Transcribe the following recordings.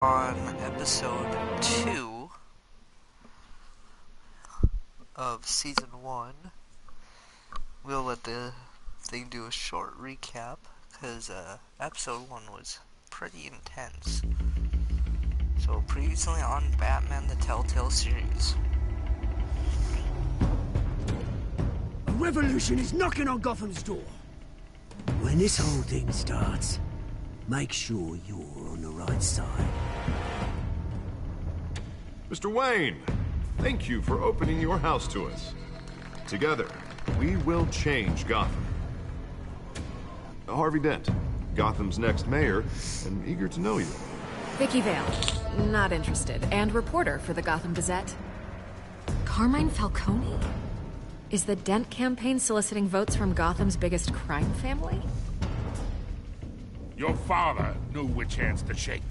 On episode 2 of season 1. We'll let the thing do a short recap, because episode 1 was pretty intense. So previously on Batman the TellTale series. A revolution is knocking on Gotham's door. When this whole thing starts, make sure you're on the right side. Mr. Wayne, thank you for opening your house to us. Together, we will change Gotham. Harvey Dent, Gotham's next mayor, and eager to know you. Vicky Vale, not interested, and reporter for the Gotham Gazette. Carmine Falcone? Is the Dent campaign soliciting votes from Gotham's biggest crime family? Your father knew which hands to shake.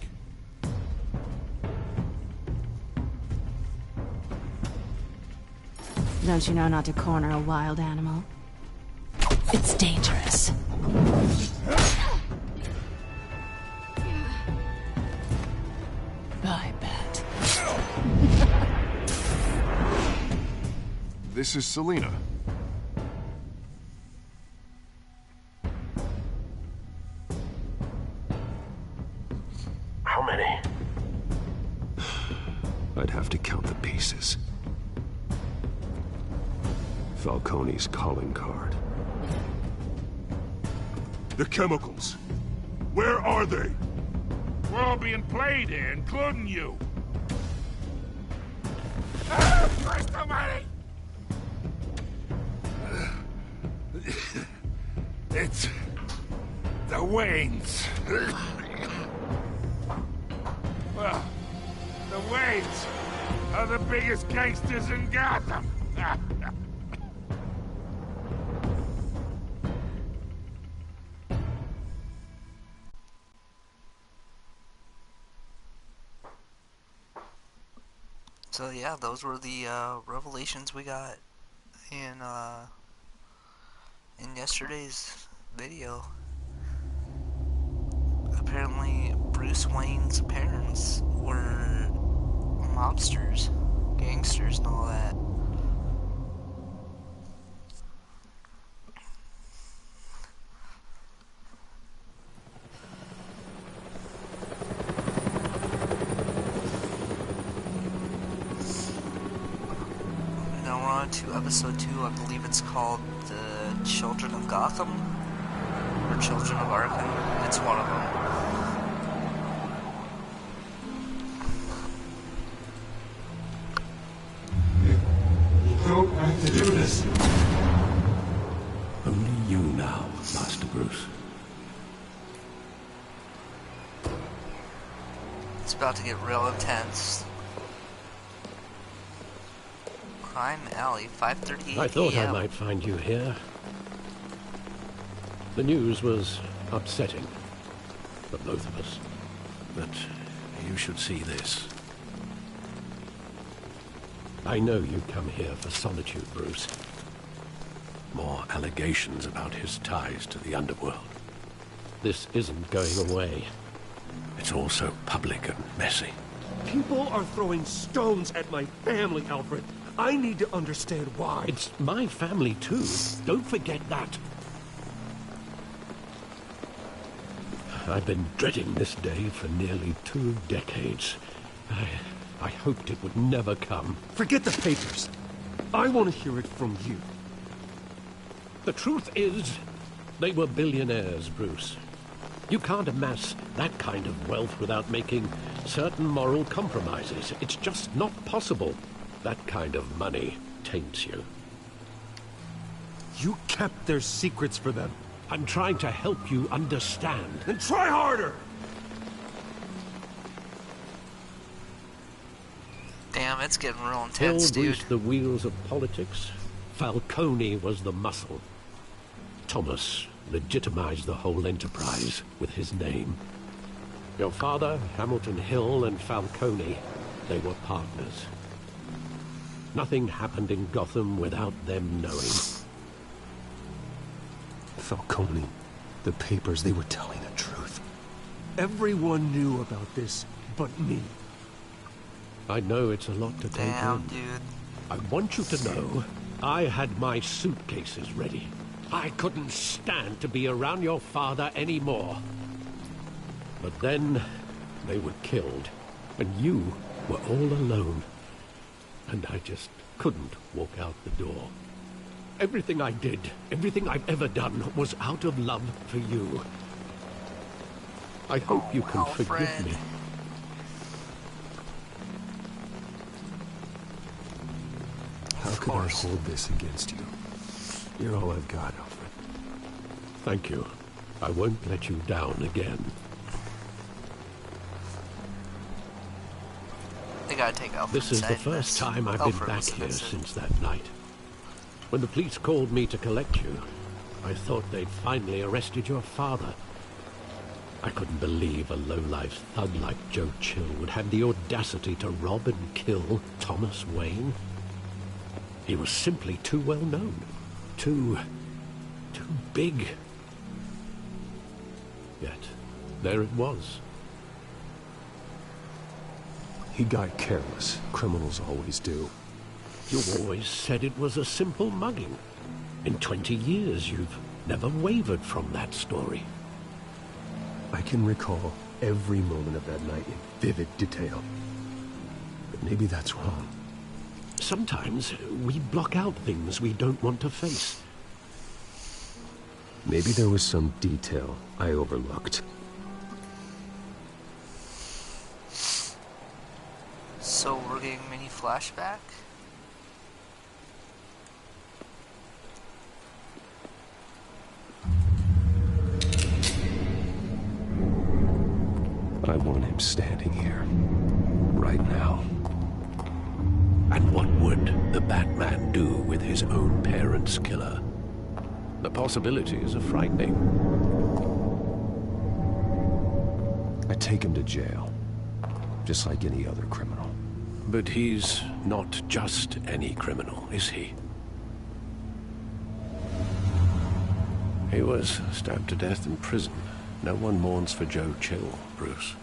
Don't you know not to corner a wild animal? It's dangerous. I bet. This is Selina. How many? I'd have to count the pieces. Falcone's calling card. The chemicals. Where are they? We're all being played here, including you. Christ almighty! It's the Waynes. Well, the Waynes are the biggest gangsters in Gotham. So yeah, those were the revelations we got in yesterday's video. Apparently, Bruce Wayne's parents were mobsters, gangsters, and all that. Now we're on to episode 2. I believe it's called The Children of Gotham, or Children of Arkham. It's one of them. Don't have to do this. Only you now, Master Bruce. It's about to get real intense. Crime Alley, 5:38 I thought I AM. might find you here. The news was upsetting for both of us. But you should see this. I know you come here for solitude, Bruce. More allegations about his ties to the underworld. This isn't going away. It's all so public and messy. People are throwing stones at my family, Alfred. I need to understand why. It's my family, too. Don't forget that. I've been dreading this day for nearly 2 decades. I hoped it would never come. Forget the papers. I want to hear it from you. The truth is, they were billionaires, Bruce. You can't amass that kind of wealth without making certain moral compromises. It's just not possible. That kind of money taints you. You kept their secrets for them. I'm trying to help you understand. Then try harder! Damn, it's getting real Till intense, dude. greased the wheels of politics, Falcone was the muscle. Thomas legitimized the whole enterprise with his name. Your father, Hamilton Hill, and Falcone, they were partners. Nothing happened in Gotham without them knowing. Falcone, the papers, they were telling the truth. Everyone knew about this but me. I know it's a lot to take Damn, in. dude. I want you to know, I had my suitcases ready. I couldn't stand to be around your father anymore. But then, they were killed, and you were all alone. And I just couldn't walk out the door. Everything I did, everything I've ever done, was out of love for you. I hope you can forgive me. How could I hold this against you? You're all I've got, Alfred. Thank you. I won't let you down again. They gotta take Alfred. This is the first time I've been back here since that night. When the police called me to collect you, I thought they'd finally arrested your father. I couldn't believe a low-life thug like Joe Chill would have the audacity to rob and kill Thomas Wayne. He was simply too well known. Too big. Yet, there it was. He got careless. Criminals always do. You always said it was a simple mugging. In 20 years, you've never wavered from that story. I can recall every moment of that night in vivid detail. But maybe that's wrong. Sometimes we block out things we don't want to face. Maybe there was some detail I overlooked. So we're getting mini flashback? I want him standing here. Right now. And what would the Batman do with his own parents' killer? The possibilities are frightening. I take him to jail. Just like any other criminal. But he's not just any criminal, is he? He was stabbed to death in prison. No one mourns for Joe Chill, Bruce.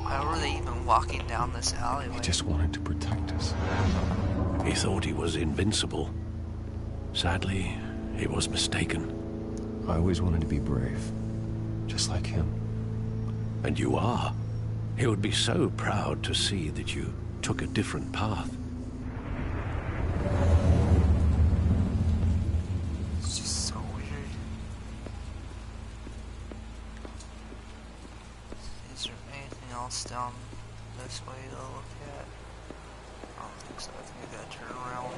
Why were they even walking down this alleyway? He just wanted to protect us. He thought he was invincible. Sadly, he was mistaken. I always wanted to be brave. Just like him. And you are. He would be so proud to see that you took a different path. It's just so weird. Is there anything else down this way to look at? I don't think so. I think I gotta turn around.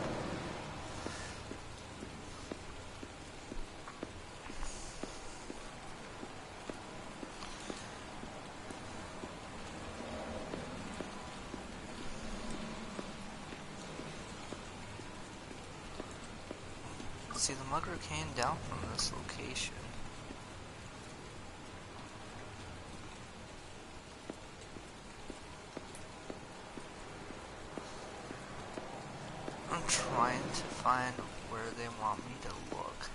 See, the mugger came down from this location. I'm trying to find where they want me to look.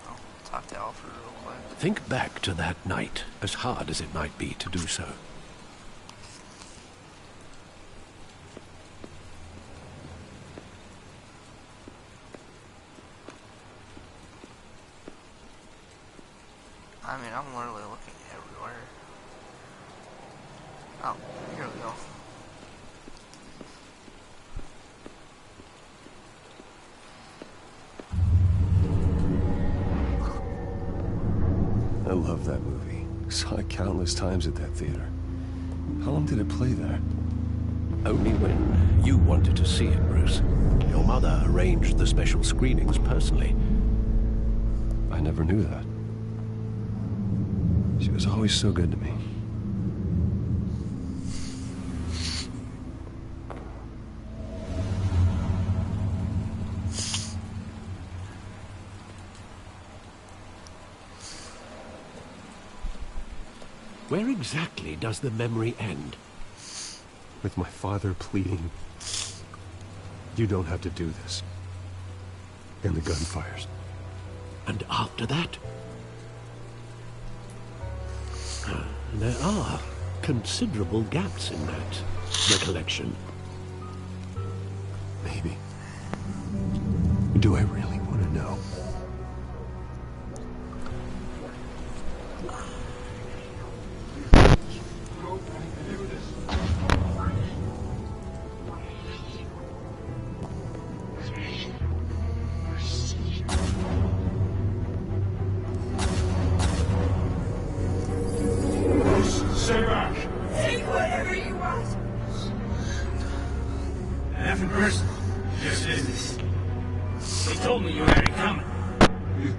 Oh, talk to Alfred real quick. Think back to that night, as hard as it might be to do so. I mean, I'm literally looking everywhere. Oh, here we go. I love that movie. Saw it countless times at that theater. How long did it play there? Only when you wanted to see it, Bruce. Your mother arranged the special screenings personally. I never knew that. She was always so good to me. Where exactly does the memory end? With my father pleading, "You don't have to do this." And the gun fires. And after that? There are considerable gaps in that recollection. Maybe. Do I really want to know? Stay back! Take whatever you want! Nothing personal. Just business. They told me you had it coming. You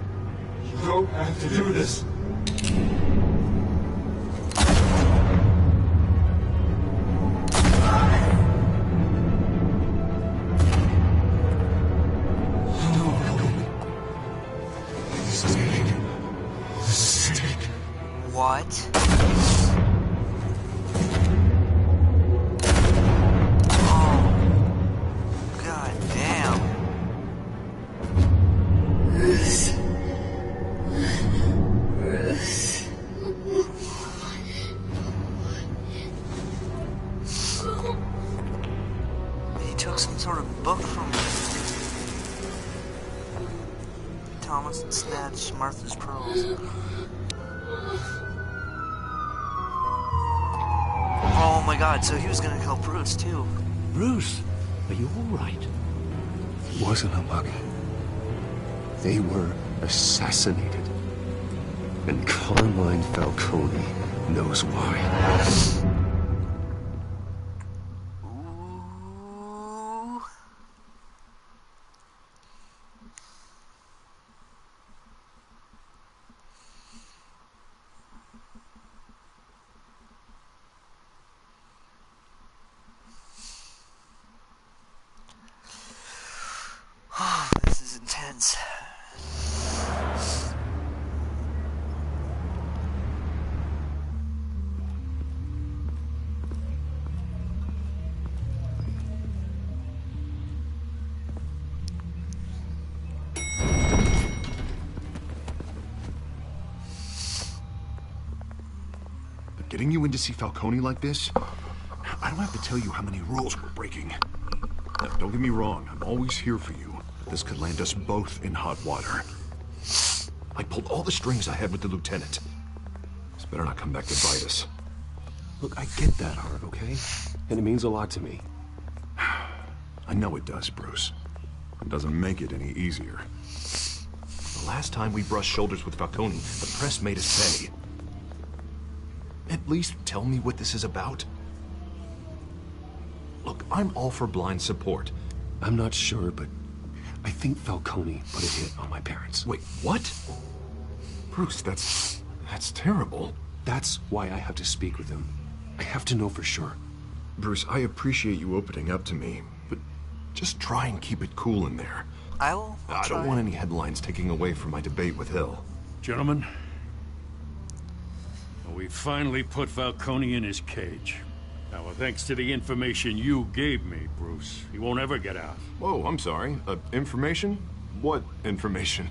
don't have to do this. What? God damn. He took some sort of book from Thomas and snatched Martha's pearls. Oh my god, so he was gonna kill Bruce too. Bruce, are you all right? It wasn't unlucky. They were assassinated. And Carmine Falcone knows why. Ooh. This is intense. Getting you in to see Falcone like this? I don't have to tell you how many rules we're breaking. Now, don't get me wrong, I'm always here for you. But this could land us both in hot water. I pulled all the strings I had with the lieutenant. This better not come back to bite us. Look, I get that, Harv, okay? And it means a lot to me. I know it does, Bruce. It doesn't make it any easier. The last time we brushed shoulders with Falcone, the press made us pay. At least tell me what this is about. Look, I'm all for blind support. I'm not sure, but I think Falcone put a hit on my parents. Wait, what? Bruce, that's terrible. That's why I have to speak with him. I have to know for sure. Bruce, I appreciate you opening up to me, but just try and keep it cool in there. I'll I don't want any headlines taking away from my debate with Hill. Gentlemen, we finally put Falcone in his cage. Now, thanks to the information you gave me, Bruce, he won't ever get out. Whoa, I'm sorry. Information? What information?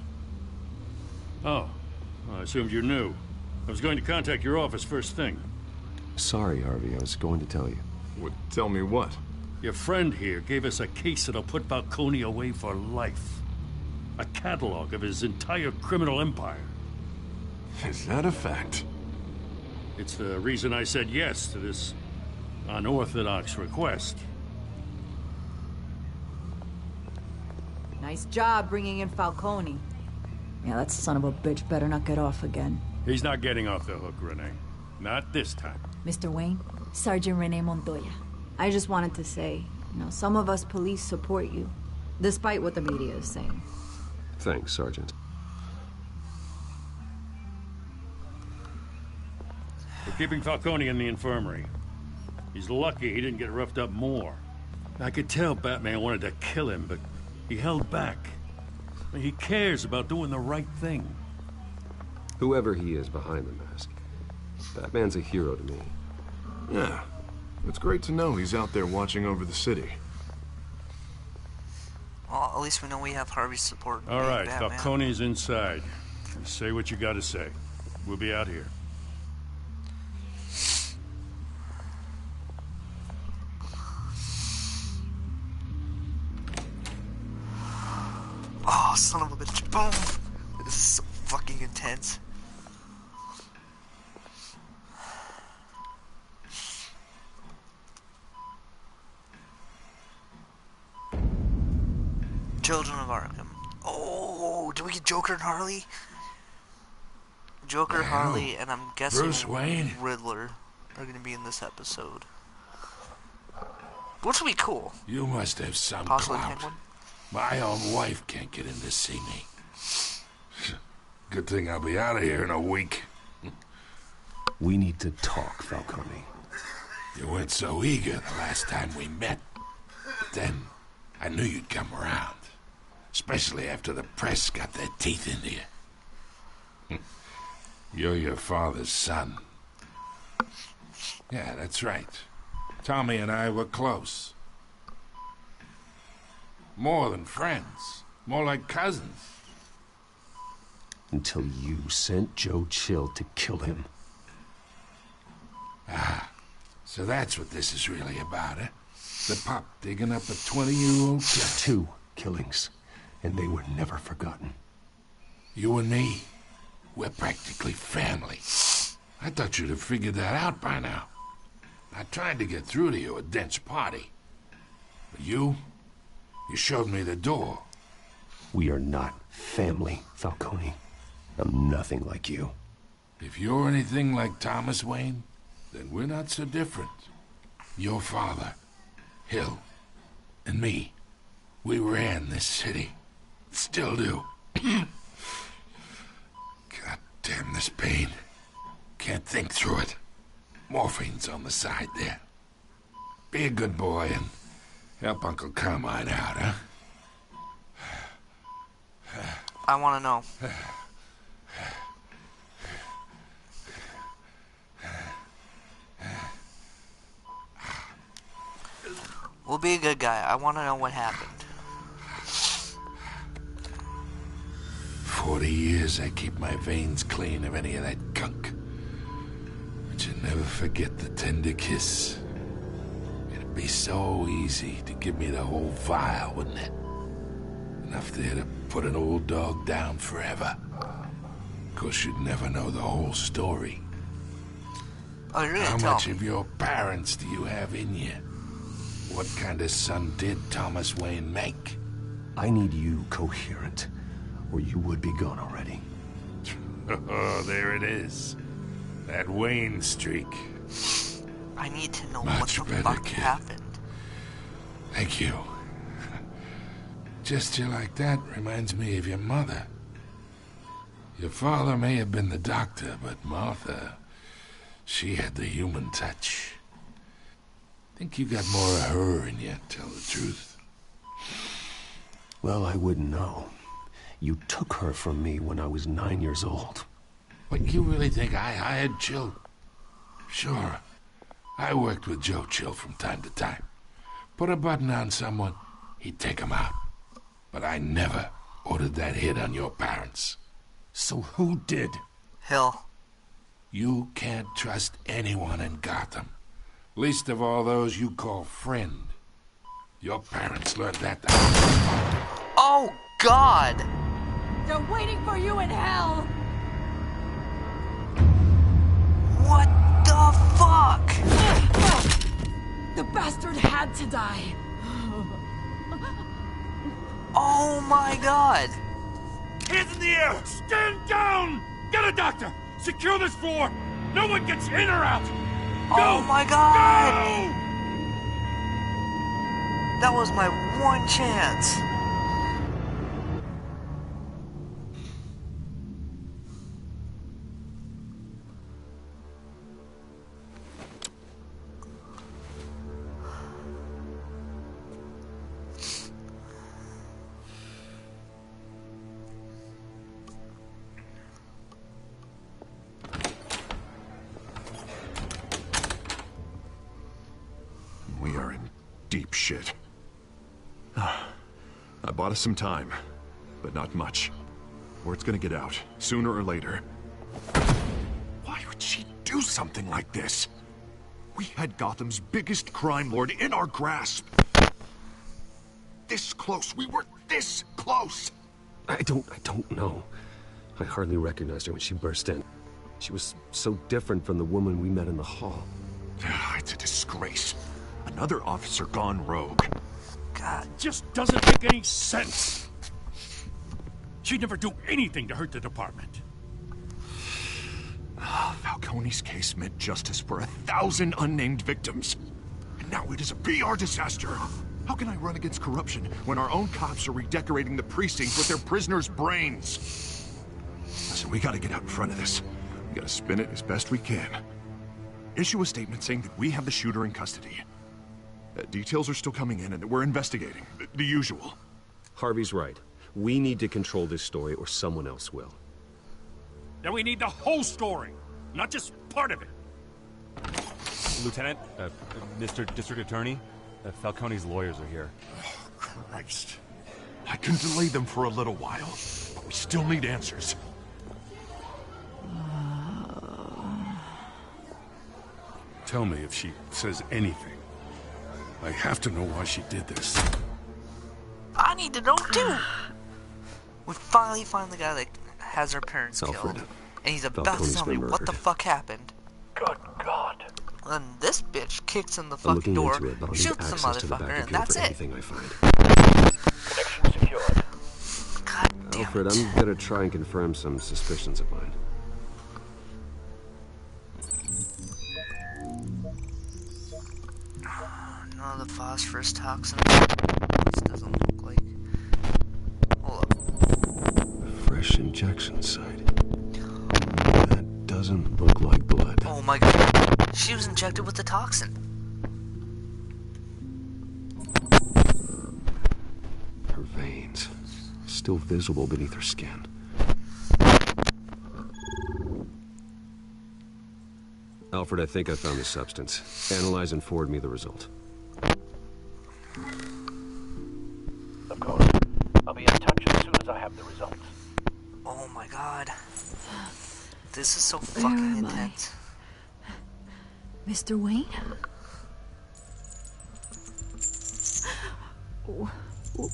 Oh, I assumed you knew. I was going to contact your office first thing. Sorry, Harvey, I was going to tell you. Tell me what? Your friend here gave us a case that'll put Falcone away for life. A catalog of his entire criminal empire. Is that a fact? It's the reason I said yes to this unorthodox request. Nice job bringing in Falcone. Yeah, that son of a bitch better not get off again. He's not getting off the hook, Renee. Not this time. Mr. Wayne, Sergeant Renee Montoya. I just wanted to say, some of us police support you, despite what the media is saying. Thanks, Sergeant. We're keeping Falcone in the infirmary. He's lucky he didn't get roughed up more. I could tell Batman wanted to kill him, but he held back. He cares about doing the right thing. Whoever he is behind the mask, Batman's a hero to me. Yeah. It's great to know he's out there watching over the city. Well, at least we know we have Harvey's support. All right, Batman. Falcone's inside. Say what you gotta say. We'll be out here. Oh, son of a bitch. Boom! This is so fucking intense. Children of Arkham. Oh, do we get Joker and Harley? Joker, Harley, and I'm guessing Bruce Wayne? Riddler are going to be in this episode. Which would be cool. You must have some Possibly clout. Penguin. My own wife can't get in to see me. Good thing I'll be out of here in a week. We need to talk, Falcone. You weren't so eager the last time we met. But then, I knew you'd come around. Especially after the press got their teeth into you. You're your father's son. Yeah, that's right. Tommy and I were close. More than friends. More like cousins. Until you sent Joe Chill to kill him. Ah, so that's what this is really about, eh? The pup digging up a 20-year-old killer. 2 killings, and they were never forgotten. You and me, we're practically family. I thought you'd have figured that out by now. I tried to get through to you at Dent's party. But you showed me the door. We are not family, Falcone. I'm nothing like you. If you're anything like Thomas Wayne, then we're not so different. Your father, Hill, and me, we ran this city. Still do. God damn this pain. Can't think through it. Morphine's on the side there. Be a good boy and help Uncle Carmine out, huh? I want to know. We'll be a good guy. I want to know what happened. 40 years I keep my veins clean of any of that gunk. But you never forget the tender kiss. It'd be so easy to give me the whole vial, wouldn't it? Enough there to put an old dog down forever. Of course, you'd never know the whole story. Oh, you're gonna How tell much me. of your parents do you have in you? What kind of son did Thomas Wayne make? I need you coherent, or you would be gone already. Oh, there it is. That Wayne streak. I need to know Much what the better, fuck kid. happened. Thank you. Gesture like that reminds me of your mother. Your father may have been the doctor, but Martha, she had the human touch. Think you got more of her in you, tell the truth. Well, I wouldn't know. You took her from me when I was 9 years old. What, you really think I hired Chill? Sure. I worked with Joe Chill from time to time. Put a button on someone, he'd take him out. But I never ordered that hit on your parents. So who did? Hill. You can't trust anyone in Gotham. Least of all those you call friend. Your parents learned that. Oh, God! They're waiting for you in hell! What the fuck? The bastard had to die. Oh my God! Hands in the air! Stand down! Get a doctor! Secure this floor! No one gets in or out! Go! Oh my God! Go! That was my one chance. deep shit. I bought us some time, but not much. Word's gonna get out, sooner or later. Why would she do something like this? We had Gotham's biggest crime lord in our grasp. This close. We were this close. I don't know. I hardly recognized her when she burst in. She was so different from the woman we met in the hall. It's a disgrace. Another officer gone rogue. God, just doesn't make any sense. She'd never do anything to hurt the department. Falcone's case meant justice for 1,000 unnamed victims. And now it is a PR disaster. How can I run against corruption when our own cops are redecorating the precinct with their prisoners' brains? Listen, we gotta get out in front of this. We gotta spin it as best we can. Issue a statement saying that we have the shooter in custody. Details are still coming in and that we're investigating. The usual. Harvey's right. We need to control this story or someone else will. Then we need the whole story, not just part of it. Lieutenant, Mr. District Attorney, Falcone's lawyers are here. Oh, Christ. I can delay them for a little while, but we still need answers. Tell me if she says anything. I have to know why she did this. I need to know too. We finally find the guy that has her parents Alfred, killed, and he's about Falcone's to tell me been what the murdered. fuck happened. Good God. And this bitch kicks in the I'm fucking looking door, into it, but I'll need shoots the access to the motherfucker, back and computer that's for it. anything I find. Connection secured. God damn Alfred, it. I'm gonna try and confirm some suspicions of mine. No, the phosphorus toxin. This doesn't look like. Hold up. A fresh injection site. That doesn't look like blood. Oh my god. She was injected with the toxin. Her veins, still visible beneath her skin. Alfred, I think I found the substance. Analyze and forward me the result. Of course. I'll be in touch as soon as I have the results. Oh my god. This is so Where fucking am intense. Mr. Wayne?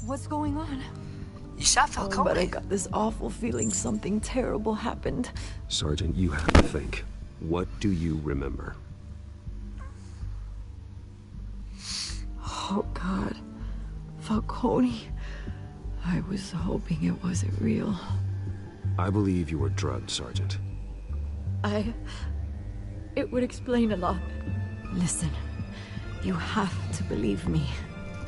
What's going on? You shot Oh, Falcone. but I got this awful feeling something terrible happened. Sergeant, you have to think. What do you remember? Oh, God. Falcone. I was hoping it wasn't real. I believe you were drugged, Sergeant. It would explain a lot. Listen, you have to believe me.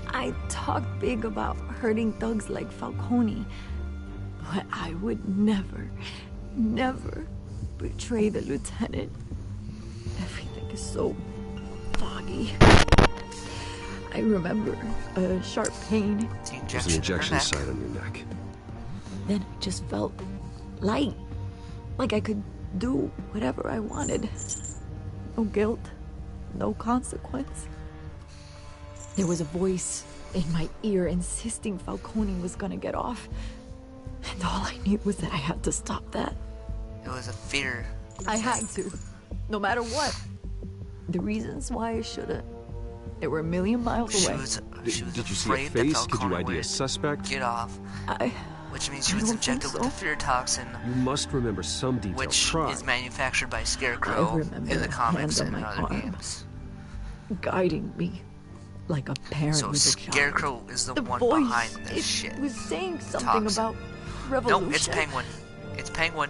I talked big about hurting thugs like Falcone, but I would never, never betray the lieutenant. Everything is so foggy. I remember a sharp pain. There's an injection site on your neck. Then it just felt light. Like I could do whatever I wanted. No guilt, no consequence. There was a voice in my ear insisting Falcone was gonna get off. And all I knew was that I had to stop that. It was a fear. I had to, no matter what. The reasons why I shouldn't, they were a million miles away. She was Did you see a afraid that face? Could you Falcone ID a would suspect? get off. Which means she was don't think injected with the so. fear toxin, You must remember some details. which Try. is manufactured by Scarecrow I remember in the comics hand on and in my other arm. games. Guiding me like a parent So with a child. Scarecrow is the one voice, behind this it shit. was saying something Toxin. about revolution. Nope, it's Penguin. It's Penguin.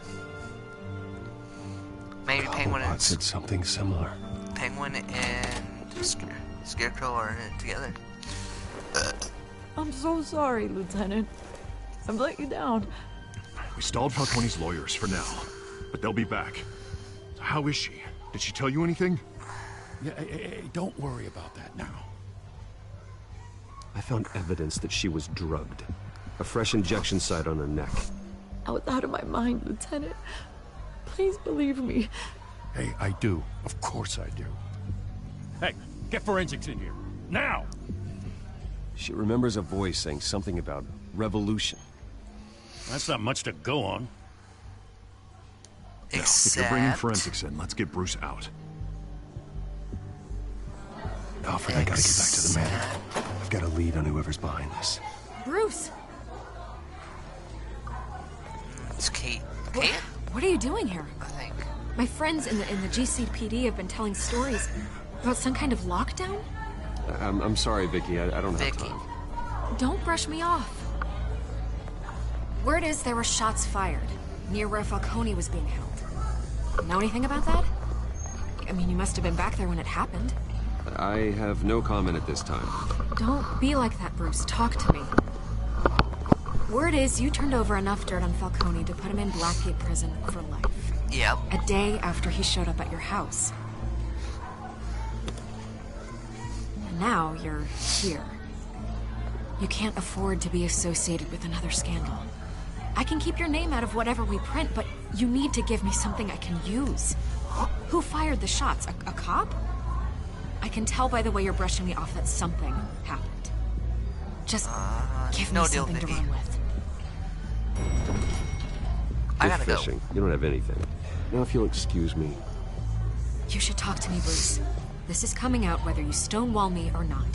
Maybe Penguin I and said something similar. Penguin and Scarecrow are in it together. I'm so sorry, Lieutenant. I've let you down. We stalled Falcone's lawyers for now, but they'll be back. So how is she? Did she tell you anything? Yeah, hey, don't worry about that now. I found evidence that she was drugged. A fresh injection site on her neck. I was out of my mind, Lieutenant. Please believe me. Hey, I do. Of course I do. Hey, get forensics in here. Now! She remembers a voice saying something about revolution. That's not much to go on. Now, if you're bringing forensics in, let's get Bruce out. Alfred, I gotta get back to the manor. I've got a lead on whoever's behind this. Bruce! It's Kate. Kate? What are you doing here? I think. My friends in the GCPD have been telling stories about some kind of lockdown? I'm sorry, Vicky. I don't have time. Don't brush me off. Word is there were shots fired near where Falcone was being held. Know anything about that? I mean, you must have been back there when it happened. I have no comment at this time. Don't be like that, Bruce. Talk to me. Word is you turned over enough dirt on Falcone to put him in Blackgate Prison for life. Yep. A day after he showed up at your house. And now you're here. You can't afford to be associated with another scandal. I can keep your name out of whatever we print, but you need to give me something I can use. Who fired the shots? A cop? I can tell by the way you're brushing me off that something happened. Just give me something to run with. I gotta go. Fishing. You don't have anything. Now, if you'll excuse me. You should talk to me, Bruce. This is coming out whether you stonewall me or not.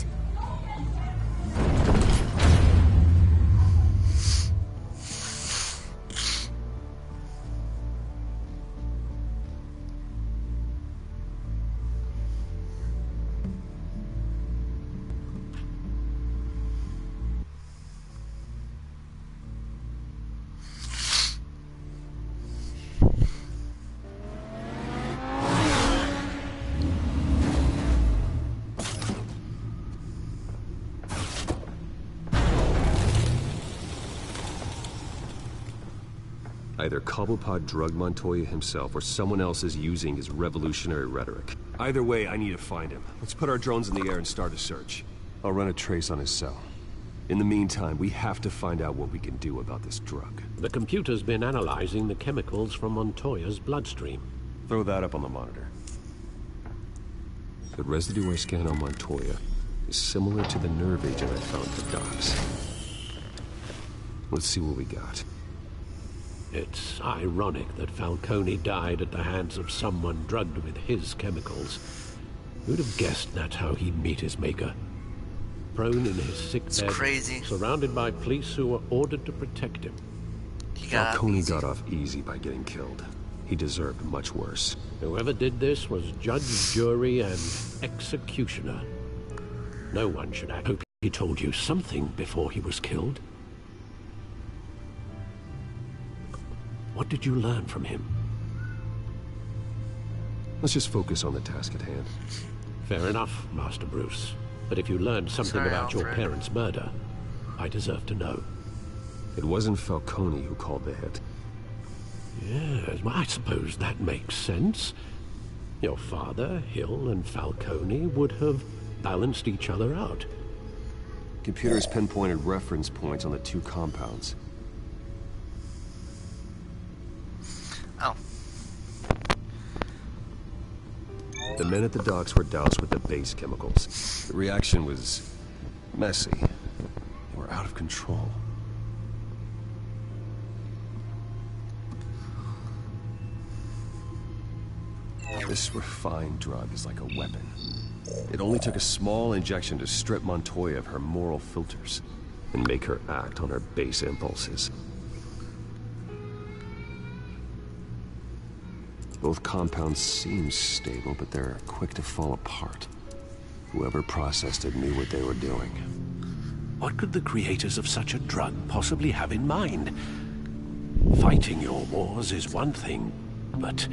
Either Cobblepot drugged Montoya himself, or someone else is using his revolutionary rhetoric. Either way, I need to find him. Let's put our drones in the air and start a search. I'll run a trace on his cell. In the meantime, we have to find out what we can do about this drug. The computer's been analyzing the chemicals from Montoya's bloodstream. Throw that up on the monitor. The residue I scan on Montoya is similar to the nerve agent I found for Docs. Let's see what we got. It's ironic that Falcone died at the hands of someone drugged with his chemicals. Who'd have guessed that's how he'd meet his maker? Prone in his sick bed, crazy. Surrounded by police who were ordered to protect him. Falcone got off easy by getting killed. He deserved much worse. Whoever did this was judge, jury, and executioner. No one should act. Hope he told you something before he was killed. What did you learn from him? Let's just focus on the task at hand. Fair enough, Master Bruce. But if you learned something about your parents' murder, I deserve to know. It wasn't Falcone who called the hit. Yes, well, I suppose that makes sense. Your father, Hill, and Falcone would have balanced each other out. Computers pinpointed reference points on the two compounds. Oh. The men at the docks were doused with the base chemicals. The reaction was messy. They were out of control. This refined drug is like a weapon. It only took a small injection to strip Montoya of her moral filters and make her act on her base impulses. Both compounds seem stable, but they're quick to fall apart. Whoever processed it knew what they were doing. What could the creators of such a drug possibly have in mind? Fighting your wars is one thing, but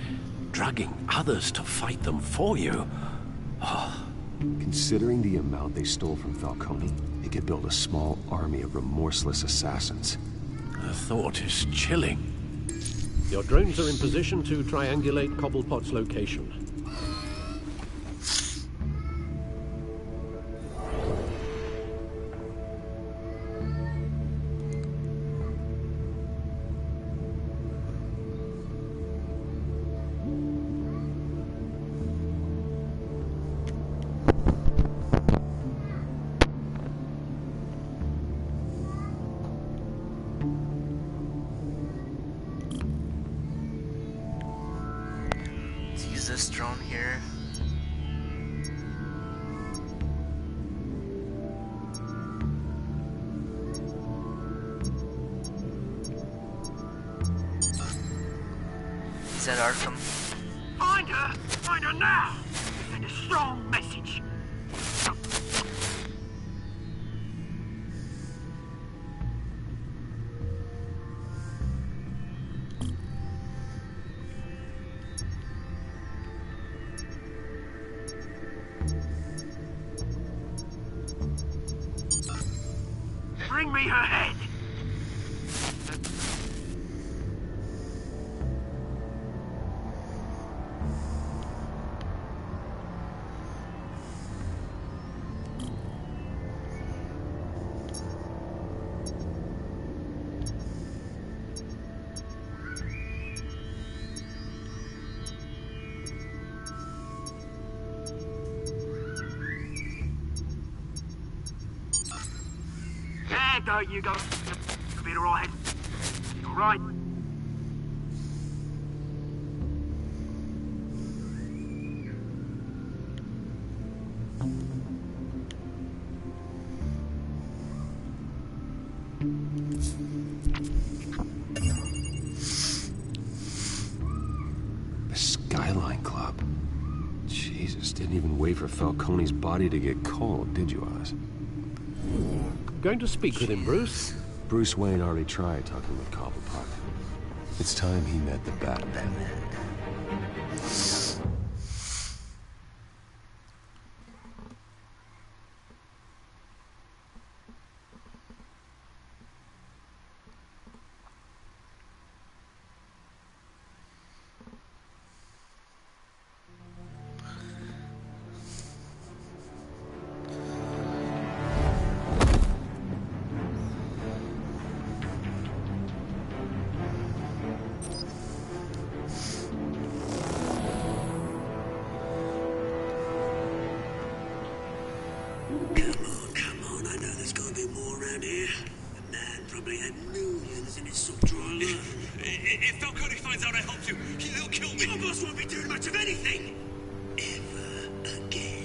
drugging others to fight them for you? Oh. Considering the amount they stole from Falcone, they could build a small army of remorseless assassins. The thought is chilling. Your drones are in position to triangulate Cobblepot's location. Is that Arkham? Find her! Find her now! Send a strong message. Bring me her head! Yeah, don't you go. You'll be alright. Alright. The Skyline Club. Jesus, didn't even wait for Falcone's body to get cold, did you, Oz? Going to speak with him, Bruce? Bruce Wayne already tried talking with Cobblepot. It's time he met the Batman. Come on, I know there's gotta be more around here. The man probably had millions in his sub-drawer. If Falcone finds out I helped you, he'll kill me. Your boss won't be doing much of anything! Ever again.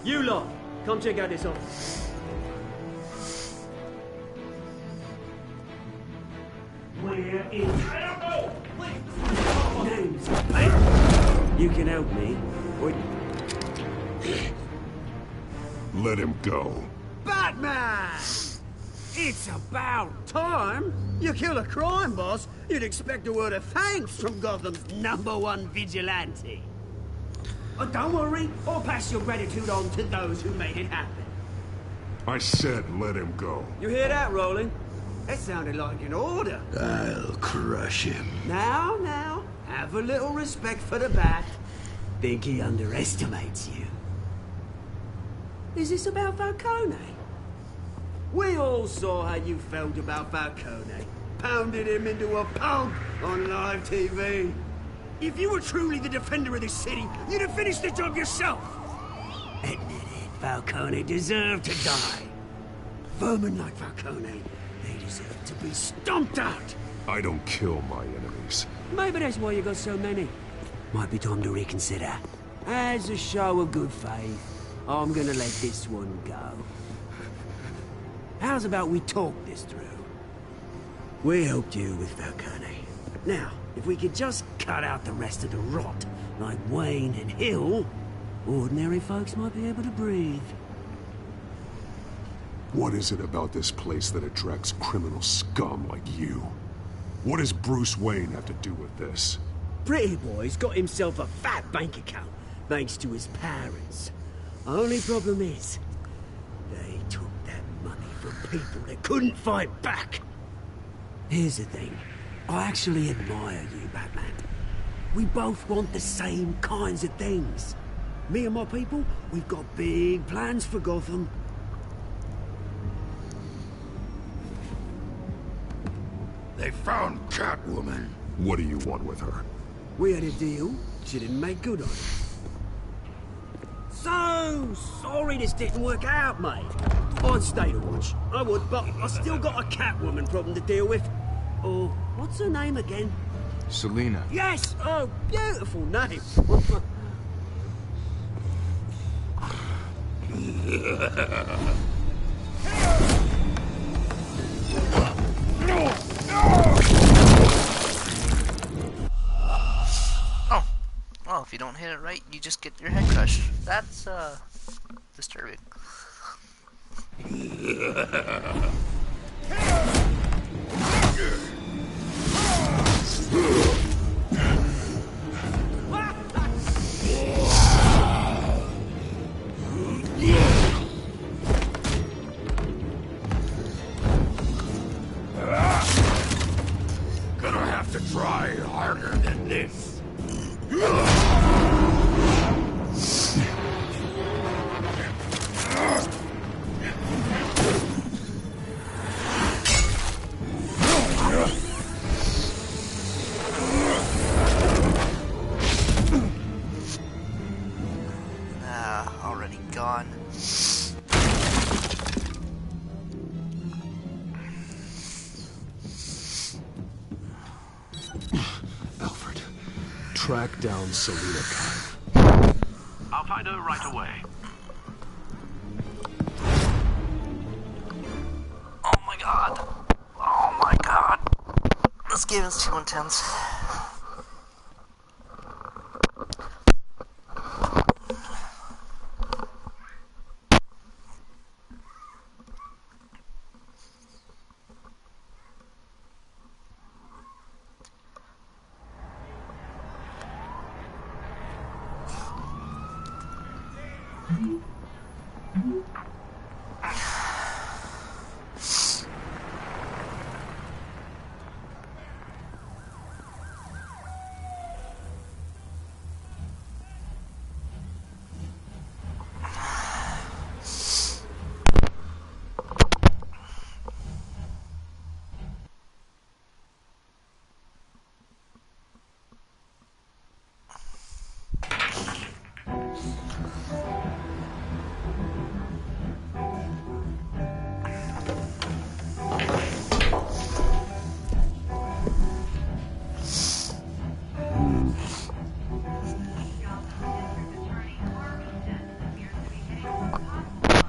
You lot, come check out this office. Where is... I don't know! Names, mate. You can help me. Or... Let him go. Batman! It's about time. You kill a crime boss, you'd expect a word of thanks from Gotham's #1 vigilante. Oh, don't worry, I'll pass your gratitude on to those who made it happen. I said let him go. You hear that, Roland? That sounded like an order. I'll crush him. Now, have a little respect for the Bat. Think he underestimates you. Is this about Falcone? We all saw how you felt about Falcone. Pounded him into a pulp on live TV. If you were truly the defender of this city, you'd have finished the job yourself. Admit it, Falcone deserved to die. Vermin like Falcone, they deserve to be stomped out. I don't kill my enemies. Maybe that's why you got so many. Might be time to reconsider. As a show of good faith, I'm gonna let this one go. How's about we talk this through? We helped you with Falcone. Now, if we could just cut out the rest of the rot, like Wayne and Hill, ordinary folks might be able to breathe. What is it about this place that attracts criminal scum like you? What does Bruce Wayne have to do with this? Pretty Boy's got himself a fat bank account, thanks to his parents. Only problem is, they took that money from people that couldn't fight back. Here's the thing. I actually admire you, Batman. We both want the same kinds of things. Me and my people, we've got big plans for Gotham. They found Catwoman. What do you want with her? We had a deal. She didn't make good on it. So sorry this didn't work out, mate. I'd stay to watch. I would, but I still got a Catwoman problem to deal with. Oh, what's her name again? Selina. Yes! Oh, beautiful name. Oh. Well, if you don't hit it right, you just get your head crushed. That's, disturbing. Gonna have to try harder than this. Already gone. Alfred, track down Selina Kyle. I'll find her right away. Oh my god. Oh my god. This game is too intense.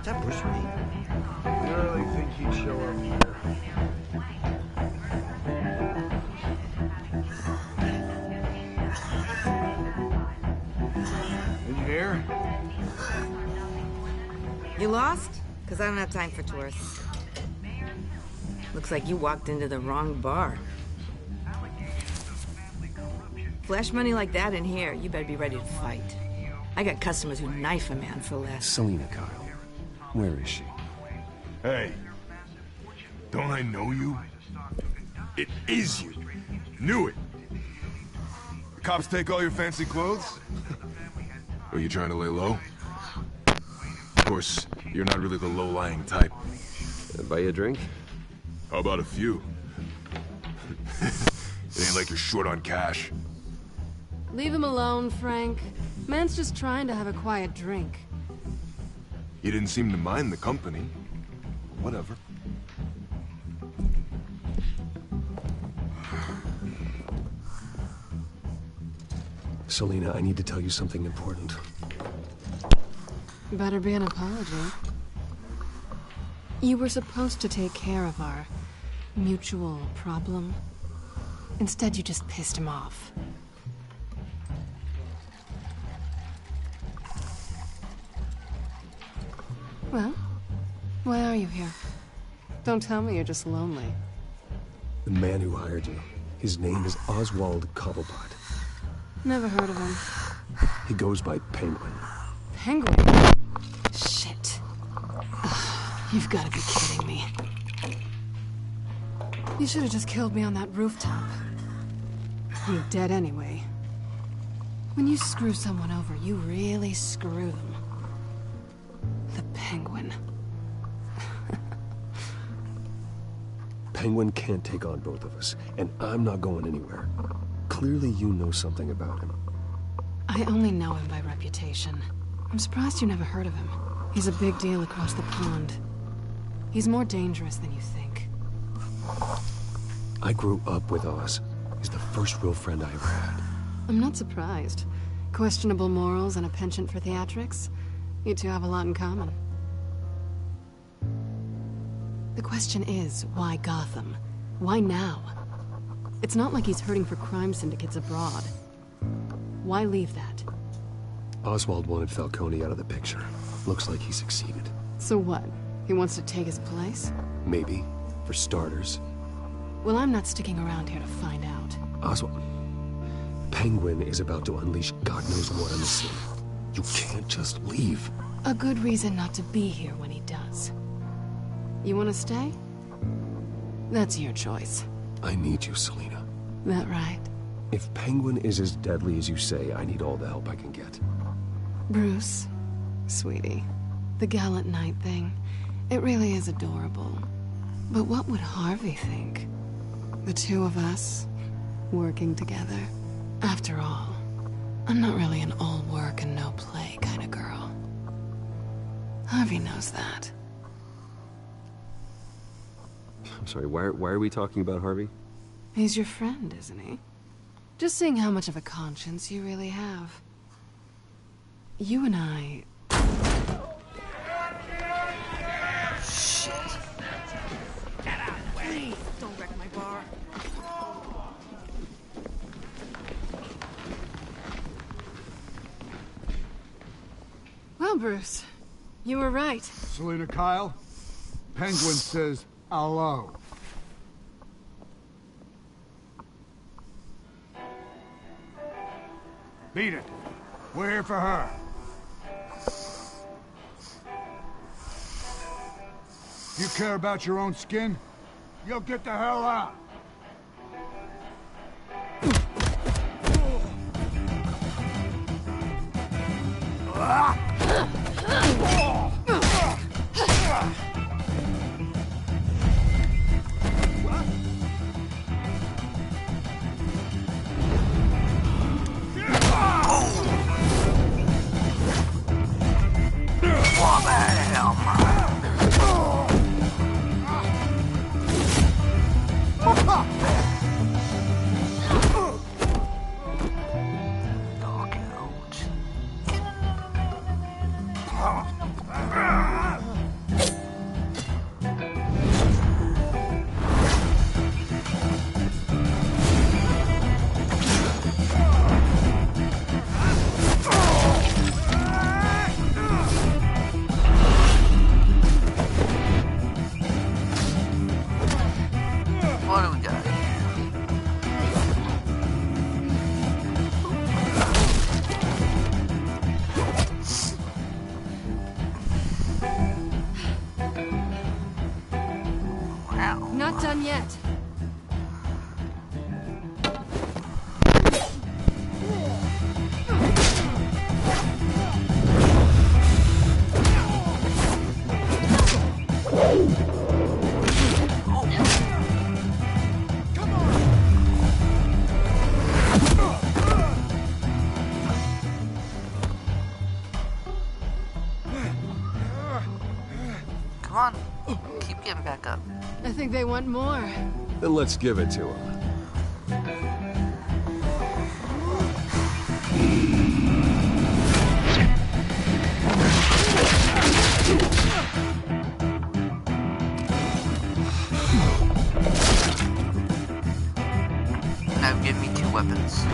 That was me. I really think he'd show up here. In here? You lost? Because I don't have time for tourists. Looks like you walked into the wrong bar. Flash money like that in here, you better be ready to fight. I got customers who knife a man for less. Selina Kyle. Where is she? Hey, don't I know you? It is you. Knew it. The cops take all your fancy clothes? Are you trying to lay low? Of course, you're not really the low-lying type. Buy you a drink? How about a few? It ain't like you're short on cash. Leave him alone, Frank. Man's just trying to have a quiet drink. You didn't seem to mind the company. Whatever. Selina, I need to tell you something important. Better be an apology. You were supposed to take care of our mutual problem. Instead, you just pissed him off. Well, why are you here? Don't tell me you're just lonely. The man who hired you, his name is Oswald Cobblepot. Never heard of him. He goes by Penguin. Penguin? Shit. Ugh, you've got to be kidding me. You should have just killed me on that rooftop. You're dead anyway. When you screw someone over, you really screw them. The Penguin. Penguin can't take on both of us, and I'm not going anywhere. Clearly you know something about him. I only know him by reputation. I'm surprised you never heard of him. He's a big deal across the pond. He's more dangerous than you think. I grew up with Oz. He's the first real friend I ever had. I'm not surprised. Questionable morals and a penchant for theatrics. You two have a lot in common. The question is, why Gotham? Why now? It's not like he's hurting for crime syndicates abroad. Why leave that? Oswald wanted Falcone out of the picture. Looks like he succeeded. So what? He wants to take his place? Maybe, for starters. Well, I'm not sticking around here to find out. Oswald... Penguin is about to unleash God knows what on the city. You can't just leave. A good reason not to be here when he does. You want to stay? That's your choice. I need you, Selina. That right? If Penguin is as deadly as you say, I need all the help I can get. Bruce, sweetie, the gallant knight thing, it really is adorable. But what would Harvey think? The two of us, working together. After all, I'm not really an all work and no play kind of girl. Harvey knows that. I'm sorry, why are we talking about Harvey? He's your friend, isn't he? Just seeing how much of a conscience you really have. You and I... Shit. Get out of the way! Don't wreck my bar. Well, Bruce, you were right. Selina Kyle, Penguin says hello. Beat it. We're here for her. You care about your own skin? You'll get the hell out. What do we got here? Wow. Not done yet. Come on. Keep getting back up. I think they want more. Then let's give it to him. Now give me 2 weapons.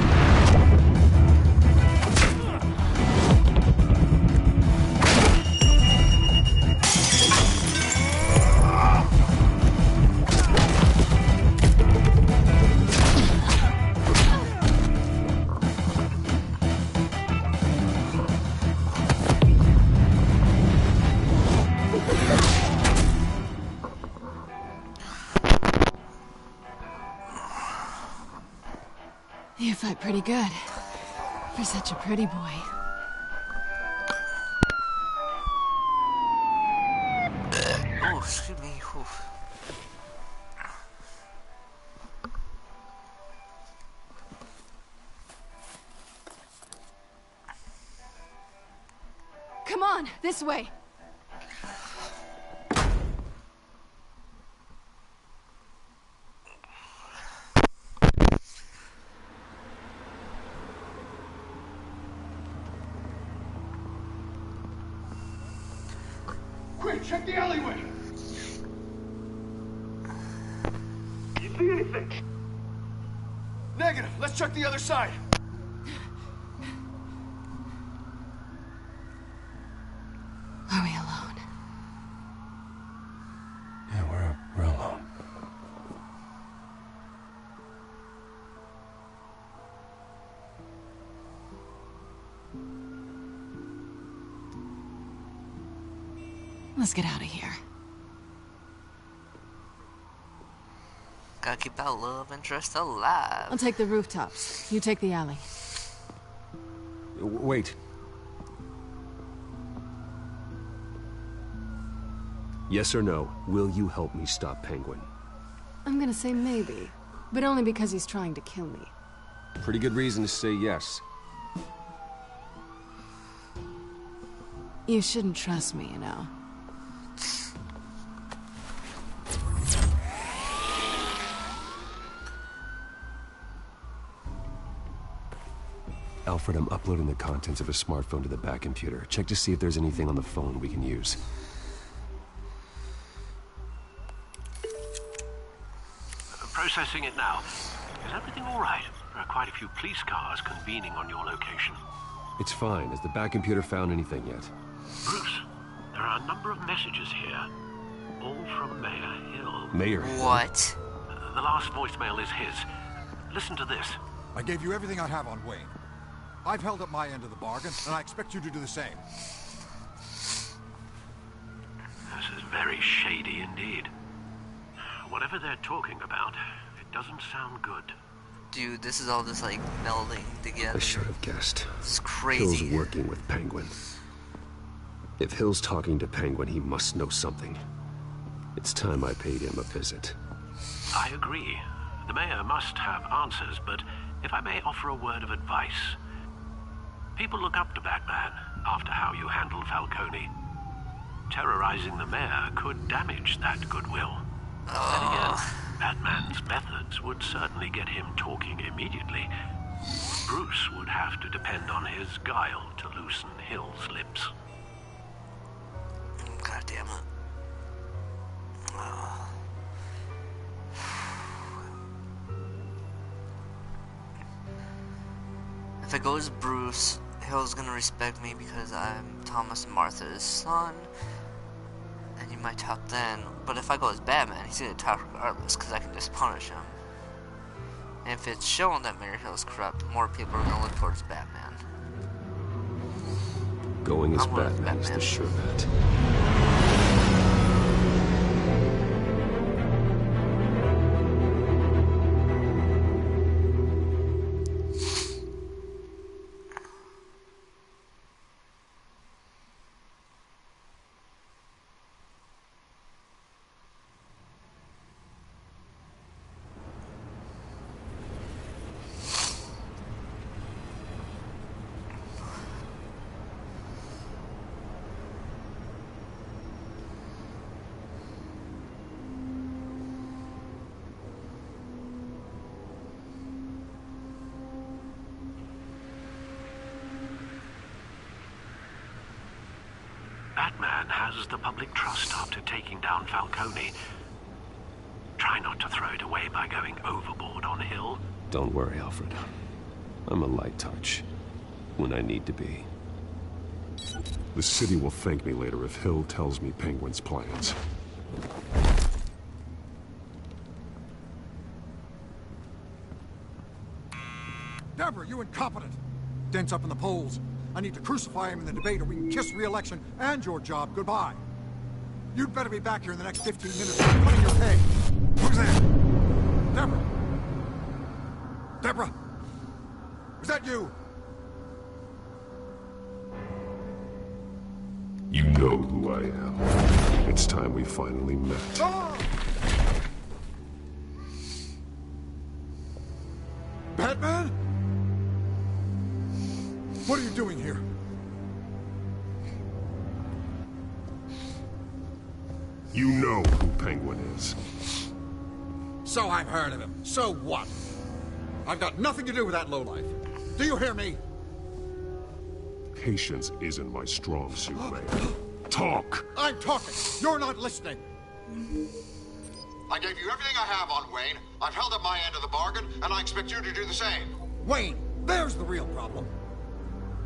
You fight pretty good. For such a pretty boy. Oh, excuse me. Oof. Come on, this way. check the alleyway! You see anything? Negative. Let's check the other side. Are we alone? Yeah, we're alone. Let's get out of here. Gotta keep that love interest alive. I'll take the rooftops. You take the alley. Wait. Yes or no, will you help me stop Penguin? I'm gonna say maybe, but only because he's trying to kill me. Pretty good reason to say yes. You shouldn't trust me, you know. Alfred, I'm uploading the contents of a smartphone to the back computer. Check to see if there's anything on the phone we can use. Processing it now. Is everything all right? There are quite a few police cars convening on your location. It's fine. Has the back computer found anything yet? Bruce, there are a number of messages here. All from Mayor Hill. Mayor Hill? What? The last voicemail is his. Listen to this. I gave you everything I have on Wayne. I've held up my end of the bargain, and I expect you to do the same. This is very shady indeed. Whatever they're talking about, it doesn't sound good. Dude, this is all just like melding together. I should have guessed. It's crazy. Hill's working with Penguin. If Hill's talking to Penguin, he must know something. It's time I paid him a visit. I agree. The mayor must have answers, but if I may offer a word of advice. People look up to Batman after how you handled Falcone. Terrorizing the mayor could damage that goodwill. Then again, Batman's methods would certainly get him talking immediately. Bruce would have to depend on his guile to loosen Hill's lips. God damn it. If it goes Bruce, Hill's gonna respect me because I'm Thomas and Martha's son. And he might talk then. But if I go as Batman, he's gonna talk regardless because I can just punish him. And if it's shown that Mayor Hill's corrupt, more people are gonna look towards Batman. Going as Batman is the sure bet. Batman has the public trust after taking down Falcone. Try not to throw it away by going overboard on Hill. Don't worry, Alfred. I'm a light touch when I need to be. The city will thank me later if Hill tells me Penguin's plans. Deborah, you incompetent! Dent's up in the polls. I need to crucify him in the debate or we can kiss re-election and your job goodbye. You'd better be back here in the next 15 minutes or I'm cutting your pay. Who's there? Deborah! Deborah! Is that you? You know who I am. It's time we finally met. Ah! Batman? What are you doing here? You know who Penguin is. So I've heard of him. So what? I've got nothing to do with that lowlife. Do you hear me? Patience isn't my strong suit, Mayor. talk. I'm talking. You're not listening. I gave you everything I have on Wayne. I've held up my end of the bargain, and I expect you to do the same. Wayne, there's the real problem.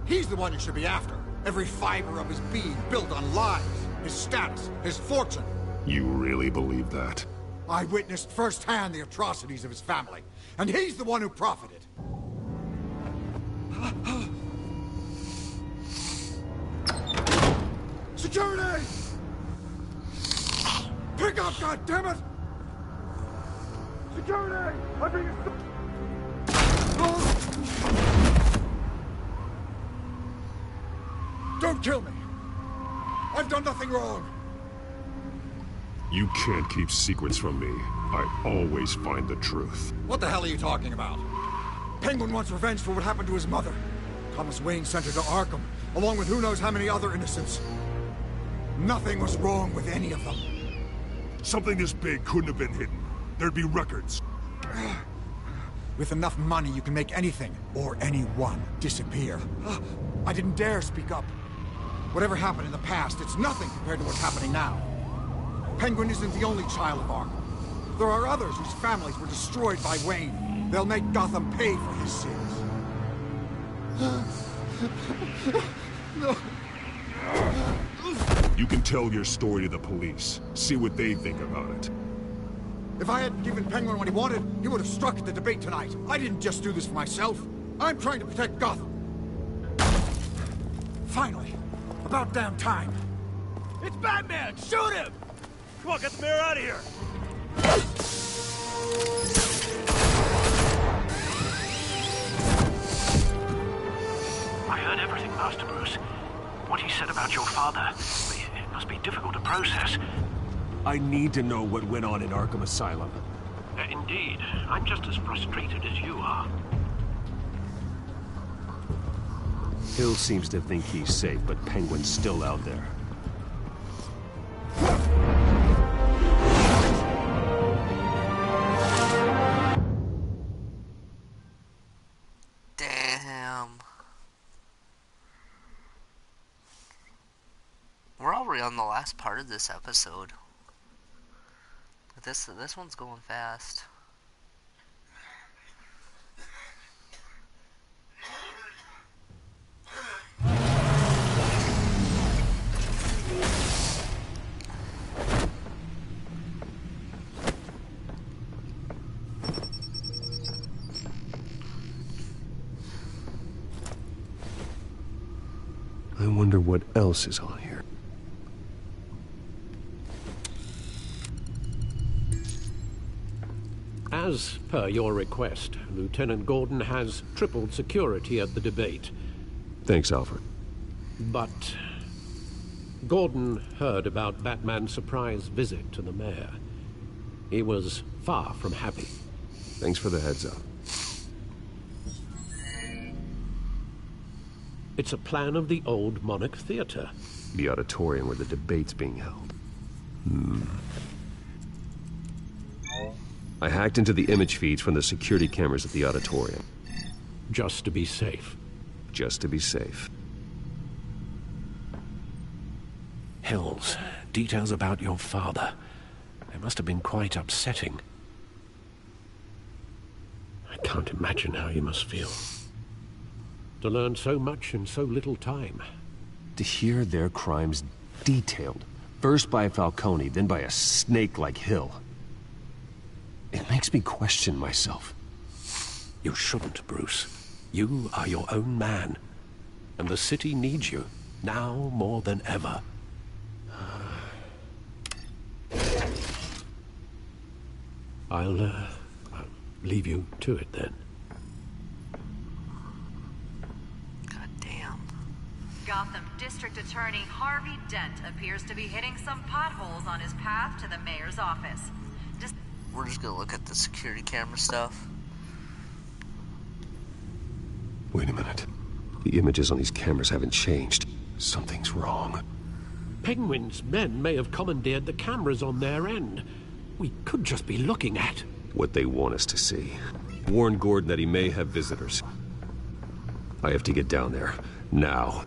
He's the one you should be after. Every fiber of his being built on lies, his status, his fortune. You really believe that? I witnessed firsthand the atrocities of his family, and he's the one who profited. Security! Pick up, goddammit! Security! I'm being... Don't kill me! I've done nothing wrong! You can't keep secrets from me. I always find the truth. What the hell are you talking about? Penguin wants revenge for what happened to his mother. Thomas Wayne sent her to Arkham, along with who knows how many other innocents. Nothing was wrong with any of them. Something this big couldn't have been hidden. There'd be records. With enough money, you can make anything, or anyone, disappear. I didn't dare speak up. Whatever happened in the past, it's nothing compared to what's happening now. Penguin isn't the only child of Arkham. There are others whose families were destroyed by Wayne. They'll make Gotham pay for his sins. No. You can tell your story to the police. See what they think about it. If I hadn't given Penguin what he wanted, he would have struck at the debate tonight. I didn't just do this for myself. I'm trying to protect Gotham. Finally. About damn time. It's Batman! Shoot him! Come on, get the mayor out of here! I heard everything, Master Bruce. What he said about your father. It must be difficult to process. I need to know what went on in Arkham Asylum. Indeed. I'm just as frustrated as you are. Hill seems to think he's safe, but Penguin's still out there. Damn. We're already on the last part of this episode. This one's going fast. I wonder what else is on here. As per your request, Lieutenant Gordon has tripled security at the debate. Thanks, Alfred. But Gordon heard about Batman's surprise visit to the mayor. He was far from happy. Thanks for the heads up. It's a plan of the old Monarch Theater. The auditorium where the debate's being held. I hacked into the image feeds from the security cameras at the auditorium. Just to be safe. Just to be safe. Hills, details about your father. They must have been quite upsetting. I can't imagine how you must feel. To learn so much in so little time. To hear their crimes detailed, first by Falcone, then by a snake like Hill. It makes me question myself. You shouldn't, Bruce. You are your own man. And the city needs you, now more than ever. I'll leave you to it then. God damn. Gotham District Attorney Harvey Dent appears to be hitting some potholes on his path to the mayor's office. We're just gonna look at the security camera stuff. Wait a minute. The images on these cameras haven't changed. Something's wrong. Penguin's men may have commandeered the cameras on their end. We could just be looking at what they want us to see. Warn Gordon that he may have visitors. I have to get down there. Now.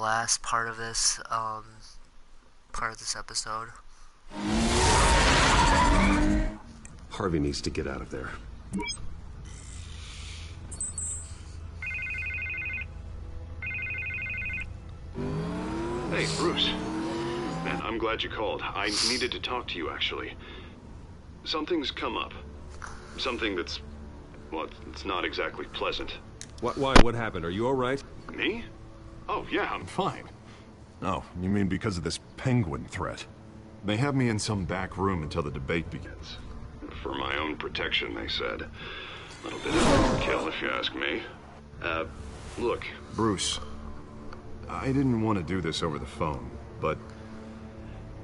last part of this episode. Harvey needs to get out of there. Hey, Bruce. Man, I'm glad you called. I needed to talk to you, actually. Something's come up. Something that's... well, it's not exactly pleasant. Why? What happened? Are you alright? Me? Oh, yeah, I'm fine. Oh, you mean because of this penguin threat? They have me in some back room until the debate begins. For my own protection, they said. A little bit of overkill, if you ask me. Look. Bruce, I didn't want to do this over the phone, but...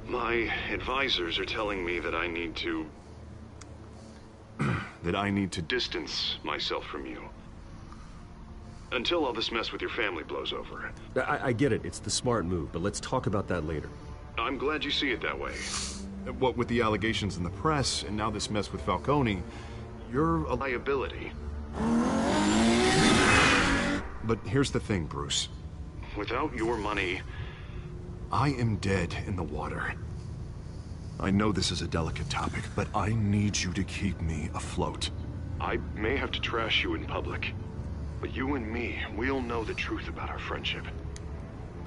my advisors are telling me that I need to... that I need to... distance myself from you. Until all this mess with your family blows over. I get it. It's the smart move, but let's talk about that later. I'm glad you see it that way. What with the allegations in the press, and now this mess with Falcone, you're a liability. But here's the thing, Bruce. Without your money... I am dead in the water. I know this is a delicate topic, but I need you to keep me afloat. I may have to trash you in public, but you and me, we'll know the truth about our friendship.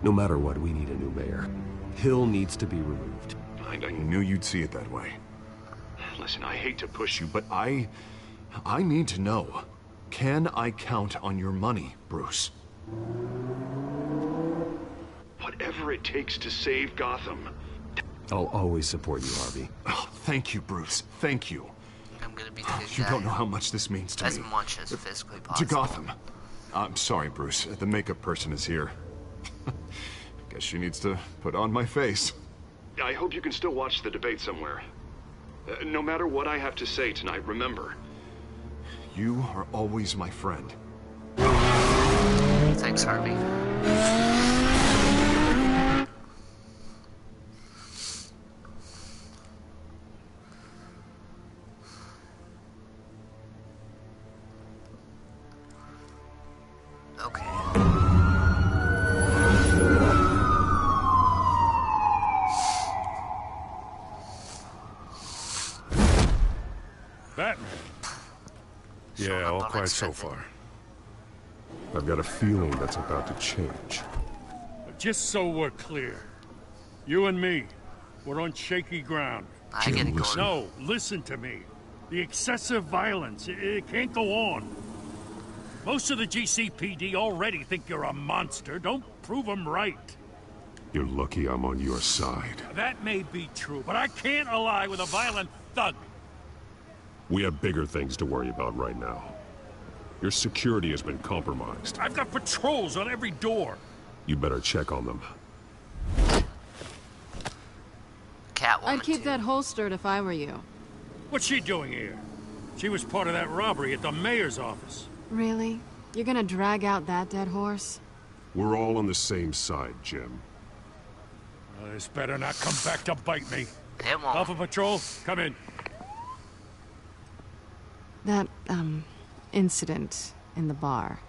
No matter what, we need a new mayor. Hill needs to be removed. I knew you'd see it that way. Listen, I hate to push you, But I need to know. Can I count on your money, Bruce? whatever it takes to save Gotham. I'll always support you, Harvey. Oh, thank you, Bruce. Thank you. I'm gonna be the good You guy. don't know how much this means to As me. much as physically To possible. Gotham. I'm sorry, Bruce. The makeup person is here. Guess she needs to put on my face. I hope you can still watch the debate somewhere. No matter what I have to say tonight, remember. You are always my friend. Thanks, Harvey. Okay. Batman. Yeah, all quiet so far. I've got a feeling that's about to change. But just so we're clear, you and me, we're on shaky ground. I get it going. No, listen to me. The excessive violence, it can't go on. Most of the GCPD already think you're a monster. Don't prove them right. You're lucky I'm on your side. That may be true, but I can't ally with a violent thug. We have bigger things to worry about right now. Your security has been compromised. I've got patrols on every door. You better check on them. Catwoman. I'd keep that holstered if I were you. What's she doing here? She was part of that robbery at the mayor's office. Really? You're gonna drag out that dead horse? We're all on the same side, Jim. This better not come back to bite me. It won't. Alpha Patrol, come in. That, incident in the bar.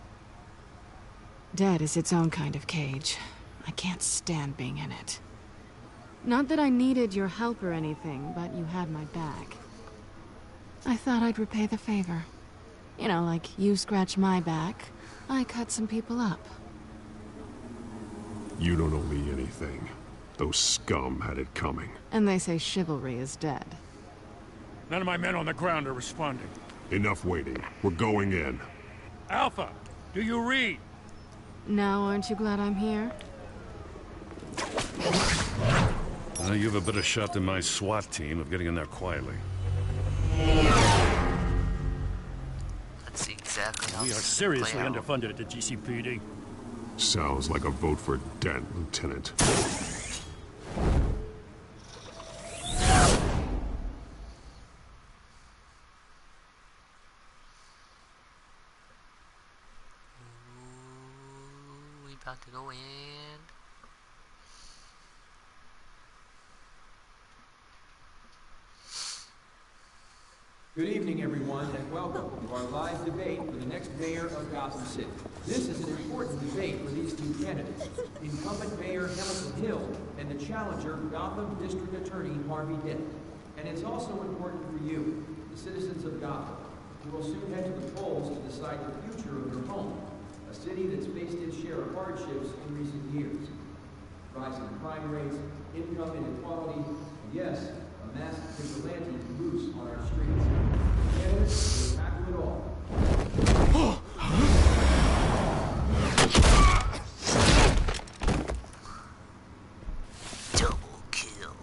Dead is its own kind of cage. I can't stand being in it. Not that I needed your help or anything, but you had my back. I thought I'd repay the favor. You know, like you scratch my back, I cut some people up. You don't owe me anything. Those scum had it coming. And they say chivalry is dead. None of my men on the ground are responding. Enough waiting. We're going in. Alpha, do you read? Now aren't you glad I'm here? You have a better shot than my SWAT team of getting in there quietly. Let's see exactly how We are this is seriously gonna play out. underfunded at the GCPD. Sounds like a vote for Dent, Lieutenant. Ooh, we about to go in. Good evening, everyone, and welcome to our live debate for the next mayor of Gotham City. This is an important debate for these two candidates, incumbent Mayor Hamilton Hill and the challenger, Gotham District Attorney Harvey Dent. And it's also important for you, the citizens of Gotham, who will soon head to the polls to decide the future of your home, a city that's faced its share of hardships in recent years. Rising crime rates, income inequality, and yes, a masked vigilante loose on our streets. Candidates will tackle it all. Double kill.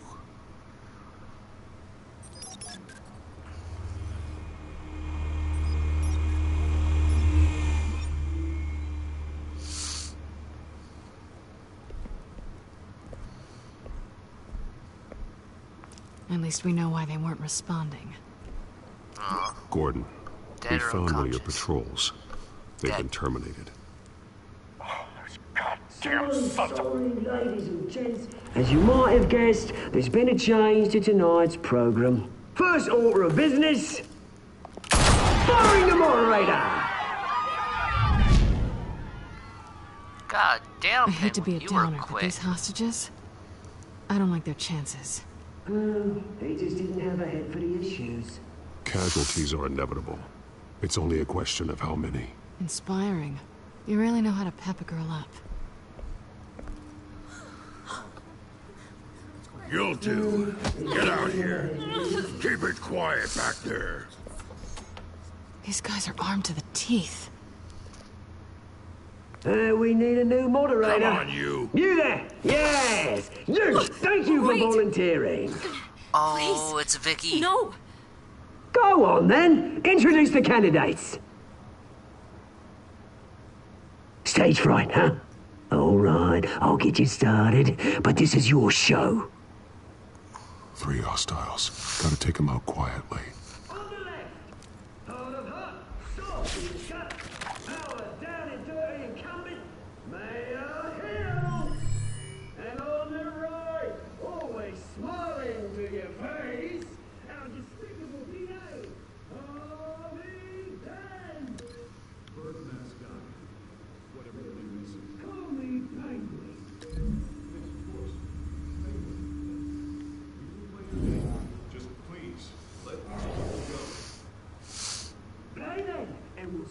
At least we know why they weren't responding. Gordon, we Dead or found one of your unconscious? patrols. They've been terminated. Sorry, ladies and gents. As you might have guessed, there's been a change to tonight's program. First order of business, firing the moderator. God damn, I hate to be a you were downer, but quick. these hostages, I don't like their chances. They just didn't have a head for the issues. Casualties are inevitable. It's only a question of how many. Inspiring. You really know how to pep a girl up. You two, get out here. Keep it quiet back there. These guys are armed to the teeth. We need a new moderator. Come on, you. You there? Yes. You. Thank you for volunteering. Oh, please. It's Vicky. No. Go on then. Introduce the candidates. Stage fright, huh? All right, I'll get you started, but this is your show. 3 hostiles. Gotta take them out quietly.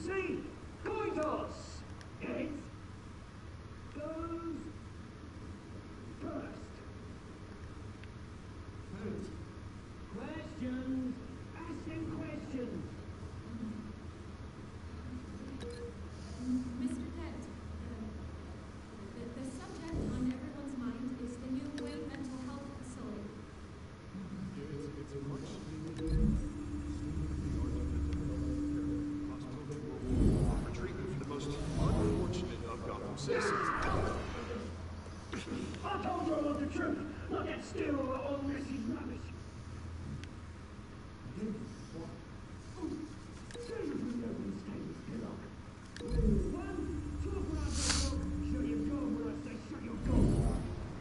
See, coin toss. Heads goes first. Questions. Ask them questions. Mr. Dent, the subject on everyone's mind is the new Wayne Mental Health Facility. It's a much needed citizens. I told you I want the truth. Not that still all this is rubbish.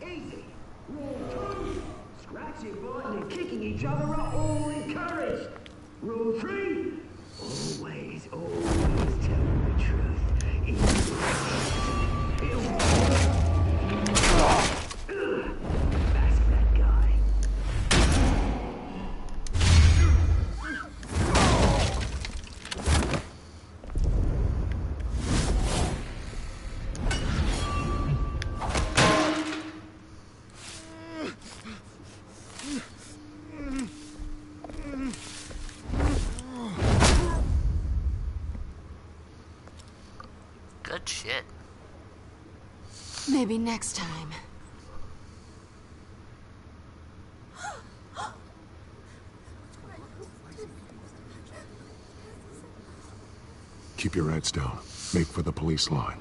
Easy. Rule 2. Scratching, biting, and kicking each other are all encouraged. Rule 3. Always tell the truth. That's that guy. Good shit. Maybe next time. Keep your heads down. Make for the police line.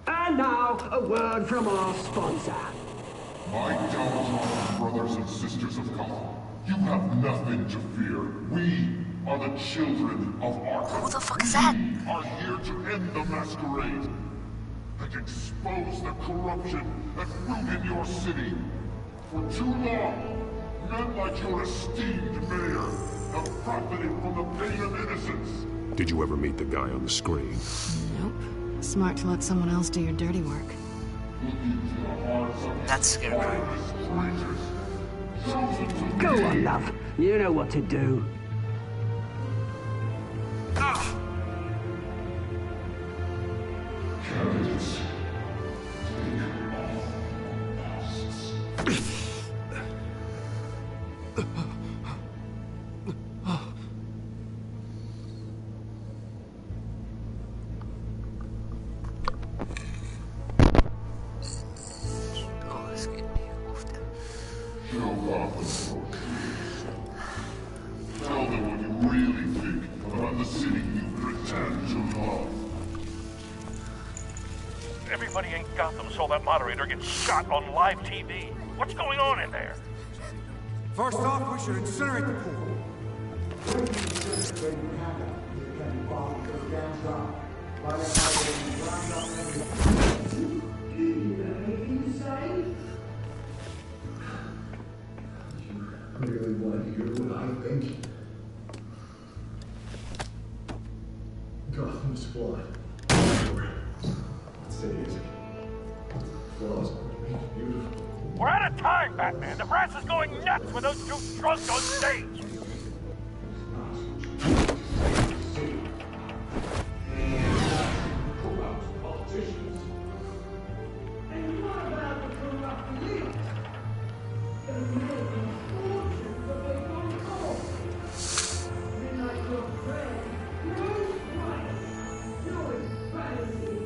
And now, a word from our sponsor. My downtrodden brothers and sisters of Gotham, you have nothing to fear. We are the children of Arkham. Who the fuck is that? We are here to end the masquerade and expose the corruption that rooted your city. For too long, men like your esteemed mayor have profited from the pain of innocence. Did you ever meet the guy on the screen? Nope. Smart to let someone else do your dirty work. That's scary. Go on, love. You know what to do. Candidates, Oh, excuse me. Oofed. show Gotham. Tell them what you really think about the city you pretend to love. Everybody in Gotham saw that moderator get shot on live TV. What's going on in there? First off, we should incinerate the pool. Really want to hear what I think? Gotham's flawed. Let's say it. Flaws are made beautiful. We're out of time, Batman. The press is going nuts with those two drunks on stage. Corrupt politicians. And what about the corrupt elite? They're making fortunes of their own cause. They're like your friend, Bruce Wayne, doing fantasy.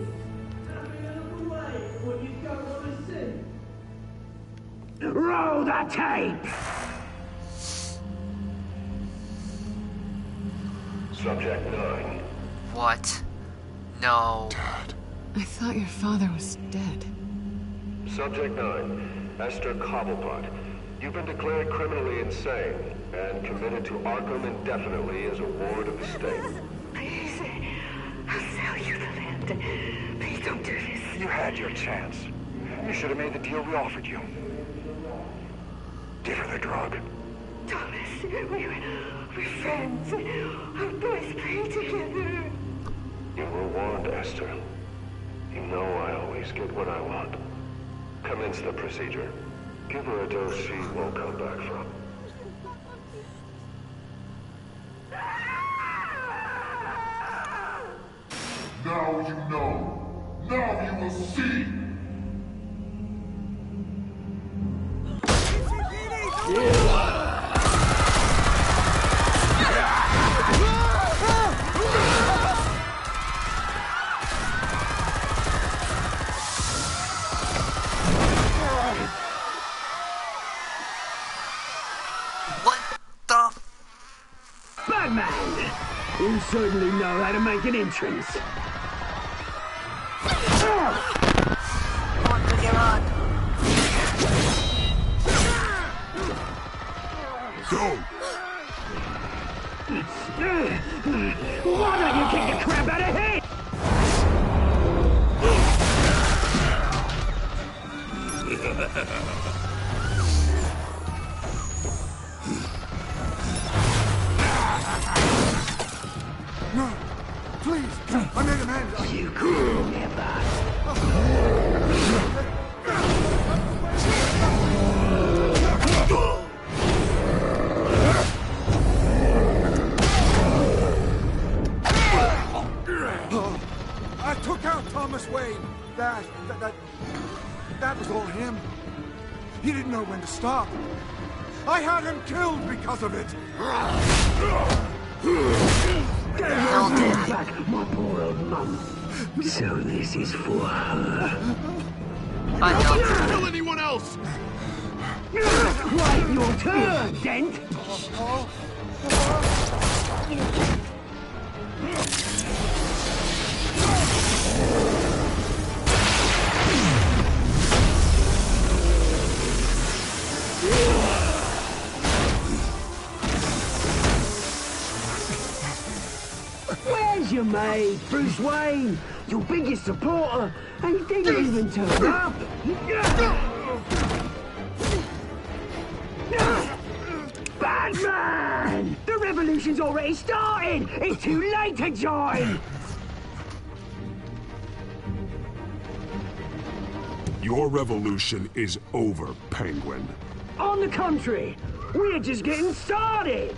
Having another way what you don't want to see. Roll the tape! Subject 9. What? No. I thought your father was dead. Subject 9. Esther Cobblepot. You've been declared criminally insane and committed to Arkham indefinitely as a ward of the state. Please, I'll sell you the land. Please don't do this. You had your chance. You should have made the deal we offered you. Give her the drug. Thomas, we're friends. Our boys play together. You were warned, Esther. You know I always get what I want. Commence the procedure. Give her a dose she won't come back from. Now you know. Now you will see. What the? Batman! You certainly know how to make an entrance. What the hell? Go! Why don't you kick the crap out of him? No, please, I made amends. You could never. I took out Thomas Wayne. That was all him. He didn't know when to stop. I had him killed because of it. Back, my poor old mum. So this is for her. I Don't know. kill anyone else! Right, your turn, Dent. Where's your mate, Bruce Wayne? Your biggest supporter, and he didn't even turn up. revolution's already started! It's too late to join! Your revolution is over, Penguin. On the contrary, we're just getting started!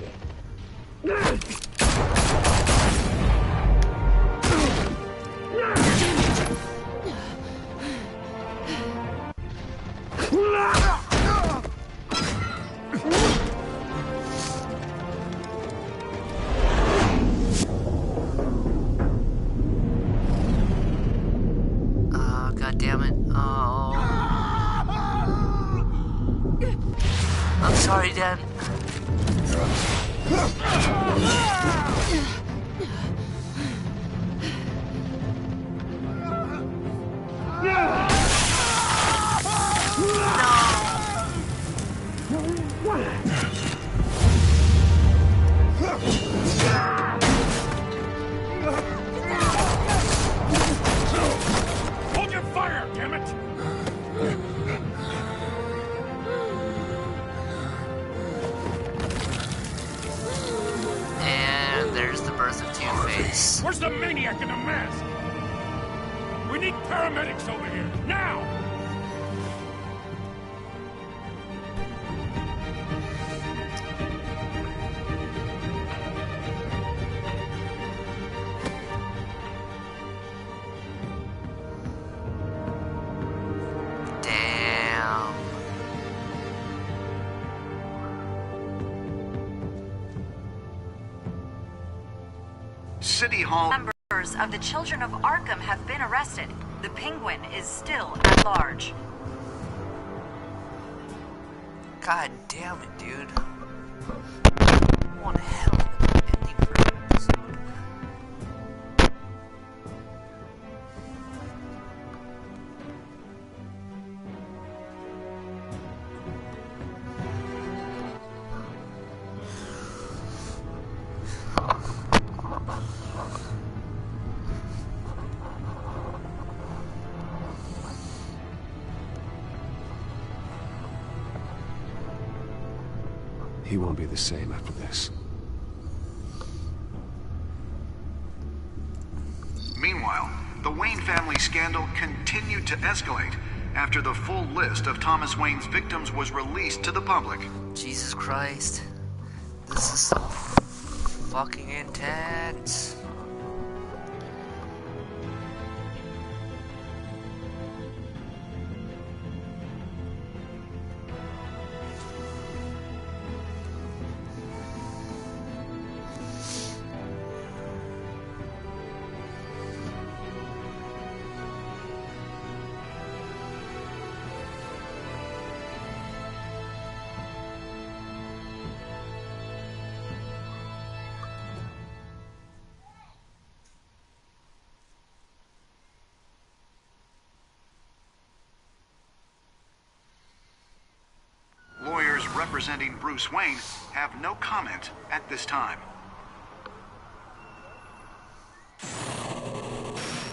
God damn it. Oh. I'm sorry, Dan. Hold your fire, damn it! And there's the birth of Two-Face. Where's the maniac in the mask? We need paramedics over here, now! Damn. City Hall. Members of the Children of Arkham have been arrested. The Penguin is still at large. God damn it, dude. What the hell ending for an episode? He won't be the same after this. Meanwhile, the Wayne family scandal continued to escalate after the full list of Thomas Wayne's victims was released to the public. Jesus Christ. This is so fucking intense. Lawyers representing Bruce Wayne have no comment at this time.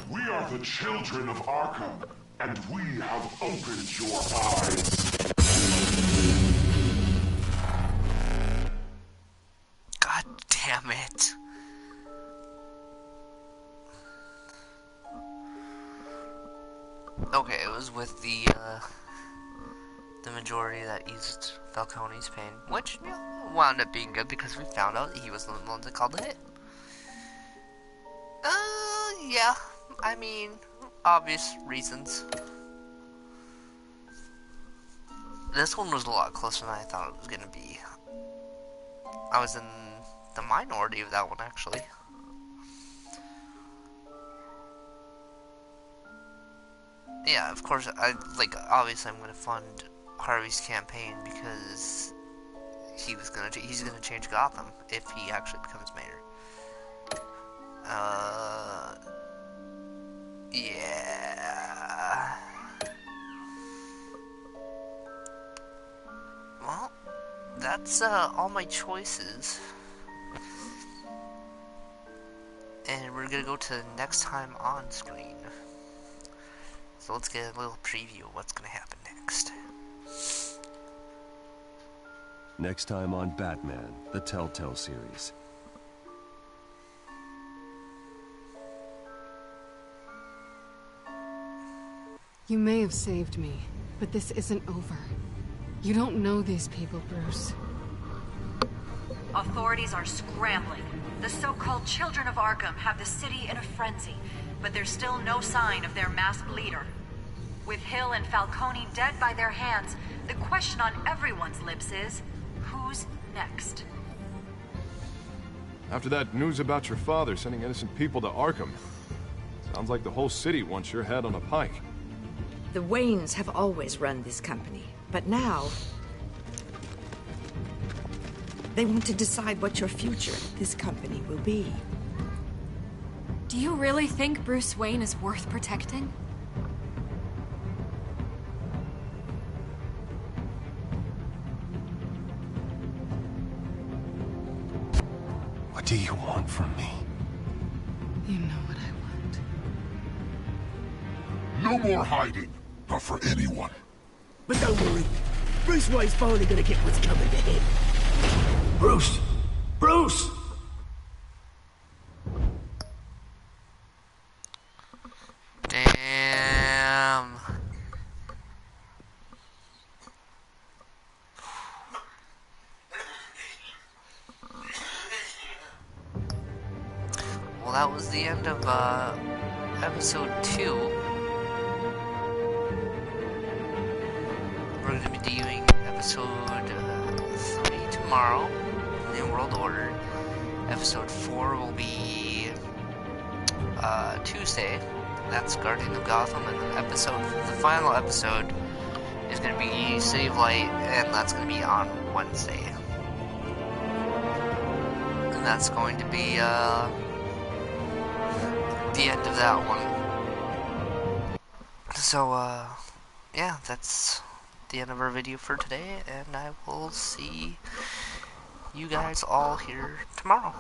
We are the children of Arkham, and we have opened your eyes. God damn it. Okay, it was with the majority that eased Falcone's pain, which, you know, wound up being good because we found out he was the one that called the hit. Yeah, I mean, obvious reasons. This one was a lot closer than I thought it was gonna be. I was in the minority of that one, actually. Yeah, of course, obviously I'm gonna fund Harvey's campaign because he's gonna change Gotham if he actually becomes mayor. Yeah. Well, that's all my choices. And we're gonna go to next time on screen. So let's get a little preview of what's gonna happen next. Next time on Batman, the TellTale series. You may have saved me, but this isn't over. You don't know these people, Bruce. Authorities are scrambling. The so-called Children of Arkham have the city in a frenzy, but there's still no sign of their masked leader. With Hill and Falcone dead by their hands, the question on everyone's lips is, who's next? After that news about your father sending innocent people to Arkham, sounds like the whole city wants your head on a pike. The Waynes have always run this company, but now they want to decide what your future at this company will be. Do you really think Bruce Wayne is worth protecting? What do you want from me? You know what I want. No more hiding, not for anyone. But don't worry, Bruce Wayne's finally gonna get what's coming to him. Bruce! Bruce! Damn. Well, that was the end of episode 2. We're going to be doing episode 3 tomorrow, New World Order. Episode 4 will be Tuesday. That's Guardian of Gotham, and the final episode is going to be City of Light, and that's going to be on Wednesday. And that's going to be the end of that one. So, yeah, that's the end of our video for today, and I will see you guys all here tomorrow.